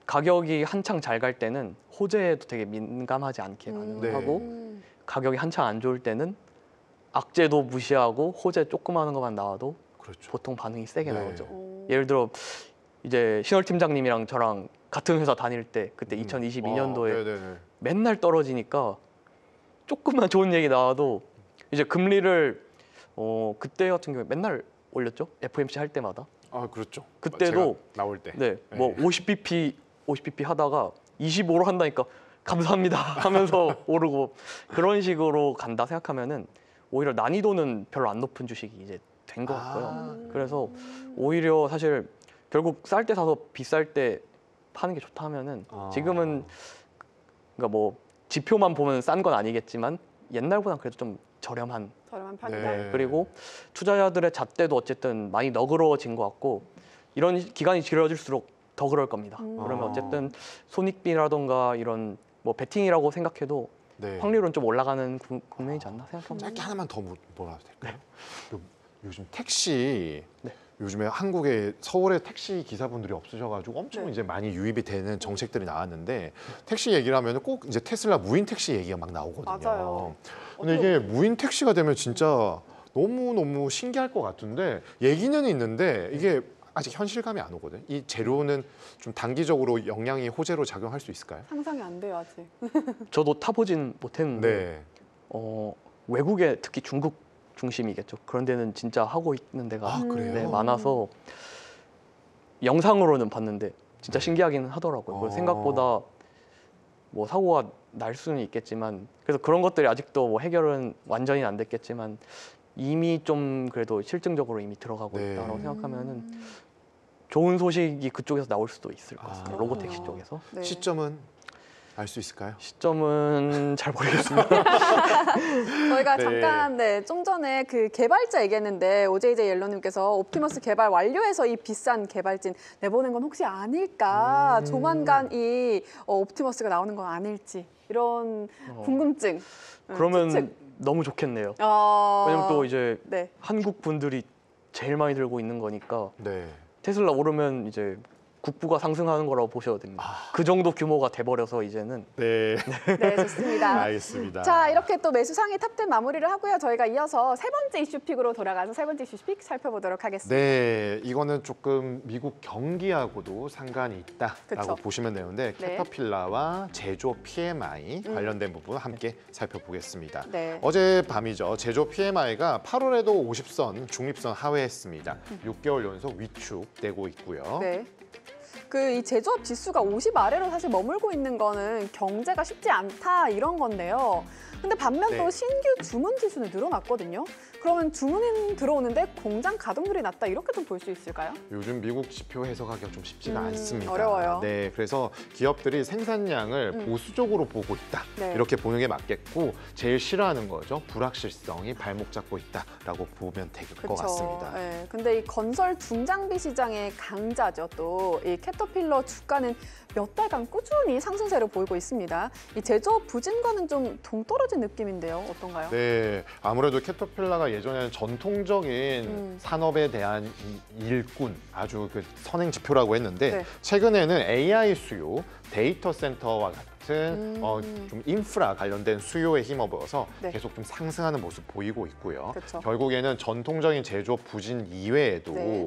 C: 가격이 한창 잘 갈 때는 호재에도 되게 민감하지 않게 반응하고
A: 네.
C: 가격이 한창 안 좋을 때는 악재도 무시하고 호재 조그마한 것만 나와도
A: 그렇죠.
C: 보통 반응이 세게
A: 네.
C: 나오죠. 예를 들어 이제 신월 팀장님이랑 저랑 같은 회사 다닐 때 그때 2022년도에
A: 네네네.
C: 맨날 떨어지니까 조금만 좋은 얘기 나와도 이제 금리를 그때 같은 경우에 맨날 올렸죠. FOMC 할 때마다.
A: 아 그렇죠.
C: 그때도
A: 제가 나올 때.
C: 네, 뭐 50bp 하다가 25로 한다니까 감사합니다 하면서 오르고 그런 식으로 간다 생각하면은 오히려 난이도는 별로 안 높은 주식이 이제 된 것 같고요. 그래서 오히려 사실 결국 쌀 때 사서 비쌀 때 파는 게 좋다 하면은 지금은 그러니까 뭐 지표만 보면 싼 건 아니겠지만 옛날보다 그래도 좀 저렴한
B: 편이다.
A: 네.
C: 그리고 투자자들의 잣대도 어쨌든 많이 너그러워진 것 같고 이런 기간이 길어질수록 더 그럴 겁니다. 그러면 어쨌든 손익비라던가 이런 뭐 베팅이라고 생각해도
A: 네.
C: 확률은 좀 올라가는 국면이지 않나 생각합니다.
A: 짧게 하나만 더 물어봐도 될까요? 요즘 택시
C: 네.
A: 요즘에 한국에 서울에 택시 기사분들이 없으셔가지고 엄청
B: 네.
A: 이제 많이 유입이 되는 정책들이 나왔는데 택시 얘기를 하면 꼭 이제 테슬라 무인 택시 얘기가 막 나오거든요.
B: 맞아요.
A: 근데 이게 무인 택시가 되면 진짜 너무 신기할 것 같은데 얘기는 있는데 이게 아직 현실감이 안 오거든. 이 재료는 좀 단기적으로 영향이 호재로 작용할 수 있을까요?
B: 상상이 안 돼요 아직.
C: 저도 타보진 못했는데
A: 네.
C: 외국에 특히 중국 중심이겠죠. 그런 데는 진짜 하고 있는 데가
A: 아 그래요?
C: 네, 많아서 영상으로는 봤는데 진짜 신기하기는 하더라고요. 그래서 생각보다 뭐 사고가 날 수는 있겠지만 그래서 그런 것들이 아직도 뭐 해결은 완전히 안 됐겠지만 이미 좀 그래도 실증적으로 이미 들어가고
A: 네.
C: 있다고 생각하면은 좋은 소식이 그쪽에서 나올 수도 있을 것 같습니다.
A: 아.
C: 로보택시 쪽에서.
B: 네.
A: 시점은 알 수 있을까요?
C: 시점은 잘 모르겠습니다.
B: 저희가
A: 네.
B: 잠깐 좀 전에 그 개발자 얘기했는데 OJJ 옐로님께서 옵티머스 개발 완료해서 이 비싼 개발진 내보낸 건 혹시 아닐까? 조만간 이 옵티머스가 나오는 건 아닐지 이런 궁금증.
C: 그러면
B: 추측.
C: 너무 좋겠네요.
B: 어...
C: 왜냐면 또 이제
B: 네.
C: 한국 분들이 제일 많이 들고 있는 거니까
A: 네.
C: 테슬라 오르면 이제 국부가 상승하는 거라고 보셔도 됩니다. 그 정도 규모가 돼버려서 이제는
A: 네.
B: 네, 좋습니다.
A: 알겠습니다.
B: 자, 이렇게 또 매수 상위 탑10 마무리를 하고요. 저희가 이어서 세 번째 이슈 픽으로 돌아가서 세 번째 이슈 픽 살펴보도록 하겠습니다.
A: 네, 이거는 조금 미국 경기하고도 상관이 있다라고
B: 그쵸.
A: 보시면 되는데
B: 네.
A: 캐터필라와 제조업 PMI 관련된 부분 함께 살펴보겠습니다.
B: 네.
A: 어젯밤이죠. 제조업 PMI가 8월에도 50선 중립선 하회했습니다. 6개월 연속 위축되고 있고요.
B: 네. 그 이 제조업 지수가 50 아래로 사실 머물고 있는 거는 경제가 쉽지 않다 이런 건데요. 근데 반면 또
A: 네.
B: 신규 주문 지수는 늘어났거든요. 그러면 주문이 들어오는데 공장 가동률이 낮다 이렇게 좀 볼 수 있을까요?
A: 요즘 미국 지표 해석하기가 좀 쉽지가 않습니다.
B: 어려워요.
A: 네, 그래서 기업들이 생산량을 보수적으로 보고 있다.
B: 네.
A: 이렇게 보는 게 맞겠고 제일 싫어하는 거죠. 불확실성이 발목 잡고 있다라고 보면 될 것 같습니다.
B: 네. 근데 이 건설 중장비 시장의 강자죠. 또 이 캐터필러 주가는 몇 달간 꾸준히 상승세를 보이고 있습니다. 이 제조업 부진과는 좀 동떨어진 느낌인데요. 어떤가요?
A: 네, 아무래도 캐터필라가 예전에는 전통적인 산업에 대한 일꾼, 아주 그 선행 지표라고 했는데
B: 네.
A: 최근에는 AI 수요, 데이터 센터와 같은 좀 인프라 관련된 수요에 힘입어서
B: 네.
A: 계속 좀 상승하는 모습 보이고 있고요.
B: 그쵸.
A: 결국에는 전통적인 제조업 부진 이외에도
B: 네.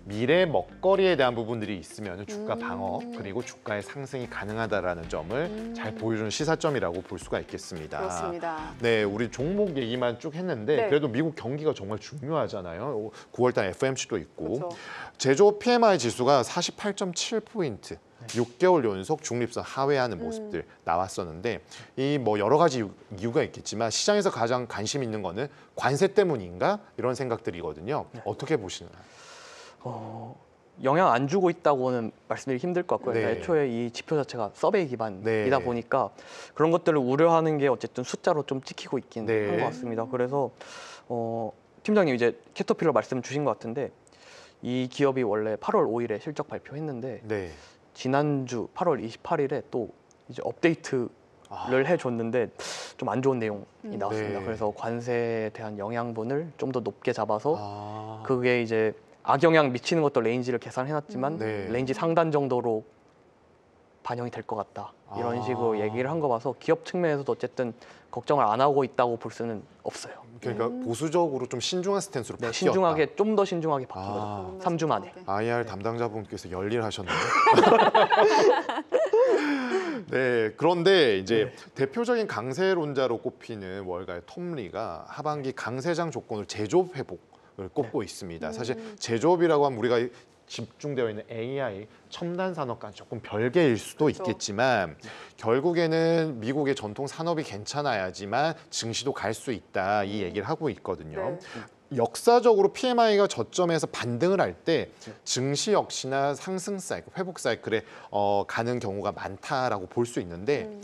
A: 미래 먹거리에 대한 부분들이 있으면 주가 방어 그리고 주가의 상승이 가능하다라는 점을 잘 보여주는 시사점이라고 볼 수가 있겠습니다.
B: 그렇습니다.
A: 네, 우리 종목 얘기만 쭉 했는데
B: 네.
A: 그래도 미국 경기가 정말 중요하잖아요. 9월달 FOMC도 있고
B: 그렇죠.
A: 제조업 PMI 지수가 48.7포인트. 6개월 연속 중립선 하회하는 모습들 나왔었는데 이 뭐 여러 가지 이유가 있겠지만 시장에서 가장 관심 있는 거는 관세 때문인가 이런 생각들이거든요. 어떻게 보시나요?
C: 영향 안 주고 있다고는 말씀드리기 힘들 것 같고요.
A: 네.
C: 애초에 이 지표 자체가 서베이 기반이다
A: 네.
C: 보니까 그런 것들을 우려하는 게 어쨌든 숫자로 좀 찍히고 있긴
A: 네.
C: 한 것 같습니다. 그래서 팀장님 이제 캐터필러 말씀 주신 것 같은데 이 기업이 원래 8월 5일에 실적 발표했는데
A: 네.
C: 지난주 8월 28일에 또 이제 업데이트를 해줬는데 좀 안 좋은 내용이 나왔습니다.
A: 네.
C: 그래서 관세에 대한 영향분을 좀 더 높게 잡아서
A: 아,
C: 그게 이제 악영향 미치는 것도 레인지를 계산해놨지만
A: 네.
C: 레인지 상단 정도로 반영이 될 것 같다 이런
A: 아.
C: 식으로 얘기를 한 거 봐서 기업 측면에서도 어쨌든 걱정을 안 하고 있다고 볼 수는 없어요.
A: 그러니까 보수적으로 좀 신중한 스탠스로
C: 네,
A: 바뀌었다.
C: 신중하게 좀 더 신중하게 바뀐
A: 아.
C: 거죠. 3주 만에.
A: IR 담당자분께서 열일하셨네요. 네, 그런데 이제 대표적인 강세론자로 꼽히는 월가의 톰리가 하반기 강세장 조건을 제조업 회복을 꼽고 있습니다. 사실 제조업이라고 하면 우리가 집중되어 있는 AI 첨단 산업과 조금 별개일 수도
B: 그렇죠.
A: 있겠지만 결국에는 미국의 전통 산업이 괜찮아야지만 증시도 갈 수 있다 이 얘기를 하고 있거든요.
B: 네.
A: 역사적으로 PMI가 저점에서 반등을 할 때 증시 역시나 상승 사이클, 회복 사이클에 가는 경우가 많다라고 볼 수 있는데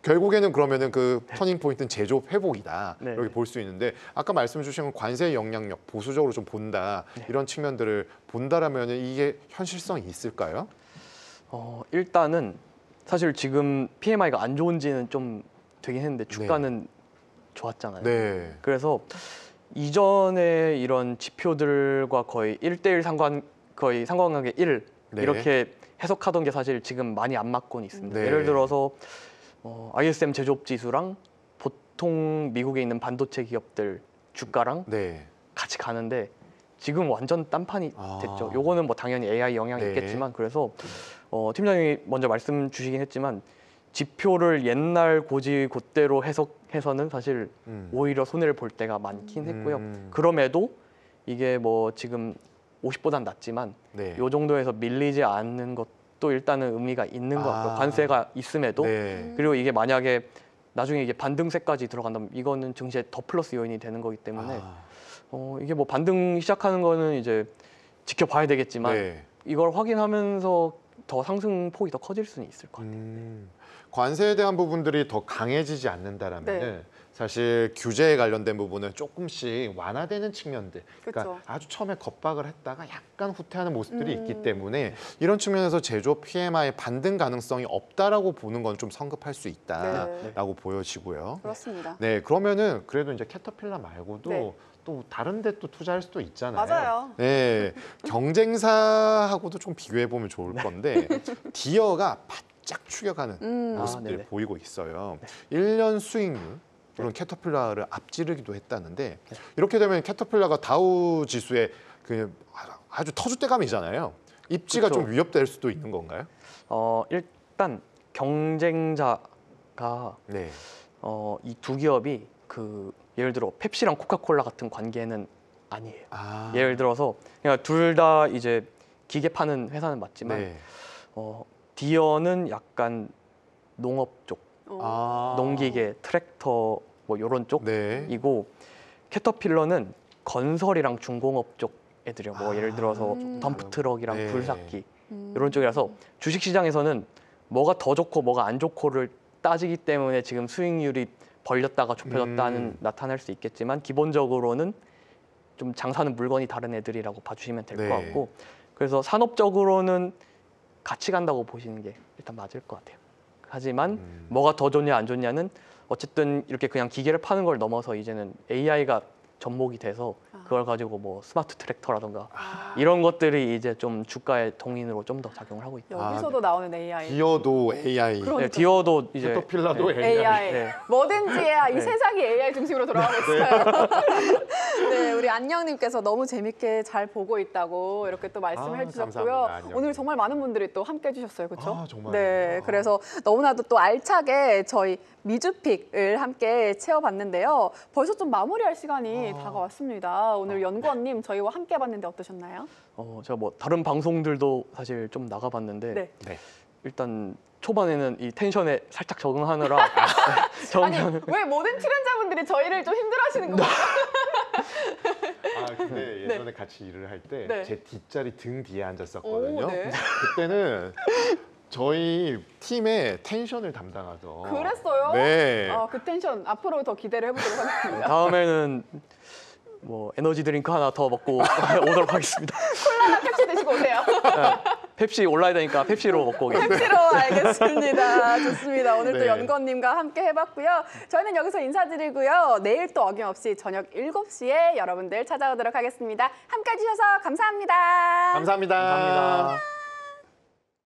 A: 결국에는 그러면은 그 터닝 포인트는 제조업 회복이다
C: 네.
A: 이렇게 볼 수 있는데 아까 말씀 주신 건 관세 영향력 보수적으로 좀 본다 이런 측면들을 본다라면 이게 현실성이 있을까요?
C: 일단은 사실 지금 PMI가 안 좋은지는 좀 되긴 했는데 주가는 좋았잖아요.
A: 네.
C: 그래서 이전에 이런 지표들과 거의 1대1 거의 상관관계 1
A: 네.
C: 이렇게 해석하던 게 사실 지금 많이 안 맞고는 있습니다.
A: 네.
C: 예를 들어서 ISM 제조업 지수랑 보통 미국에 있는 반도체 기업들 주가랑
A: 네.
C: 같이 가는데 지금 완전 딴판이
A: 아.
C: 됐죠. 요거는 뭐 당연히 AI 영향이
A: 네.
C: 있겠지만 그래서 팀장님이 먼저 말씀 주시긴 했지만 지표를 옛날 고지 곧대로 해석해서는 사실 오히려 손해를 볼 때가 많긴 했고요. 그럼에도 이게 뭐 지금 50보단 낮지만
A: 네.
C: 요 정도에서 밀리지 않는 것도 일단은 의미가 있는 것 같고요.
A: 아.
C: 관세가 있음에도
A: 네.
C: 그리고 이게 만약에 나중에 이게 반등세까지 들어간다면 이거는 증시에 더 플러스 요인이 되는 거기 때문에 이게 뭐 반등 시작하는 거는 이제 지켜봐야 되겠지만
A: 네.
C: 이걸 확인하면서 더 상승폭이 더 커질 수는 있을 것 같아요.
A: 관세에 대한 부분들이 더 강해지지 않는다라면
B: 네.
A: 사실 규제에 관련된 부분은 조금씩 완화되는 측면들, 그러니까
B: 그쵸.
A: 아주 처음에 겁박을 했다가 약간 후퇴하는 모습들이 있기 때문에 이런 측면에서 제조업 PMI 반등 가능성이 없다라고 보는 건 좀 성급할 수 있다라고 보여지고요.
B: 그렇습니다.
A: 네, 그러면은 그래도 이제 캐터필러 말고도
B: 네.
A: 또 다른 데 또 투자할 수도 있잖아요.
B: 맞아요.
A: 네, 경쟁사하고도 좀 비교해 보면 좋을 건데 디어가 바짝 추격하는 모습들이
C: 네네.
A: 보이고 있어요. 1년 수익률 물론 캐터필러를 앞지르기도 했다는데 이렇게 되면 캐터필러가 다우 지수의 그 아주 터줏대감이잖아요. 입지가
C: 그쵸.
A: 좀 위협될 수도 있는 건가요?
C: 일단 경쟁자가
A: 네.
C: 이 두 기업이 그 예를 들어 펩시랑 코카콜라 같은 관계는 아니에요.
A: 아,
C: 예를 들어서 그냥 둘 다 이제 기계 파는 회사는 맞지만
A: 네.
C: 디어는 약간 농업 쪽,
A: 아,
C: 농기계, 트랙터 뭐 이런
A: 네.
C: 쪽이고 캐터필러는 건설이랑 중공업 쪽 애들이요. 뭐 예를 들어서 덤프 트럭이랑
A: 네.
C: 굴삭기 이런 쪽이라서 주식 시장에서는 뭐가 더 좋고 뭐가 안 좋고를 따지기 때문에 지금 수익률이 벌렸다가 좁혀졌다는 나타날 수 있겠지만 기본적으로는 좀 장사는 물건이 다른 애들이라고 봐주시면 될 것
A: 네.
C: 같고 그래서 산업적으로는 같이 간다고 보시는 게 일단 맞을 것 같아요. 하지만 뭐가 더 좋냐 안 좋냐는 어쨌든 이렇게 그냥 기계를 파는 걸 넘어서 이제는 AI가 접목이 돼서 그걸 가지고 뭐 스마트 트랙터라던가 이런 것들이 이제 좀 주가의 동인으로 좀 더 작용을 하고 있다.
B: 여기서도 나오는 AI.
A: 디어도 AI,
B: 그러니까요.
C: 네, 디어도 이제
A: 캐터필러도
C: 네.
B: AI.
C: 네.
B: 뭐든지 이 세상이 AI 중심으로 돌아가고 있어요. 네, 우리 안녕님께서 너무 재밌게 잘 보고 있다고 이렇게 또 말씀해 주셨고요.
A: 감사합니다, 안녕님.
B: 오늘 정말 많은 분들이 또 함께 해주셨어요, 그렇죠?
A: 아, 정말요?
B: 네,
A: 아.
B: 그래서 너무나도 또 알차게 저희 미주픽을 함께 채워봤는데요. 벌써 좀 마무리할 시간이 다가왔습니다. 오늘 연구원님 저희와 함께 봤는데 어떠셨나요?
C: 제가 뭐 다른 방송들도 사실 좀 나가봤는데
B: 네.
A: 네.
C: 일단 초반에는 이 텐션에 살짝 적응하느라
B: 아니,
C: 점점
B: 왜 모든 출연자분들이 저희를 좀 힘들어하시는 거예요?
A: 아 근데 예전에 같이 일을 할 때
B: 네.
A: 제 뒷자리 등 뒤에 앉았었거든요.
B: 오, 네.
A: 그때는 저희 팀의 텐션을 담당하던.
B: 그랬어요?
A: 네.
B: 그 텐션 앞으로 더 기대를 해보도록 하겠습니다.
C: 다음에는 뭐 에너지 드링크 하나 더 먹고 오도록 하겠습니다.
B: 콜라나 펩시 드시고 오세요.
C: 펩시 올라야 되니까 펩시로 먹고 오겠습니다.
B: 펩시로 알겠습니다. 좋습니다. 오늘 또
A: 네.
B: 연건님과 함께 해봤고요. 저희는 여기서 인사드리고요. 내일 또 어김없이 저녁 7시에 여러분들 찾아오도록 하겠습니다. 함께 해주셔서 감사합니다.
A: 감사합니다.
C: 감사합니다.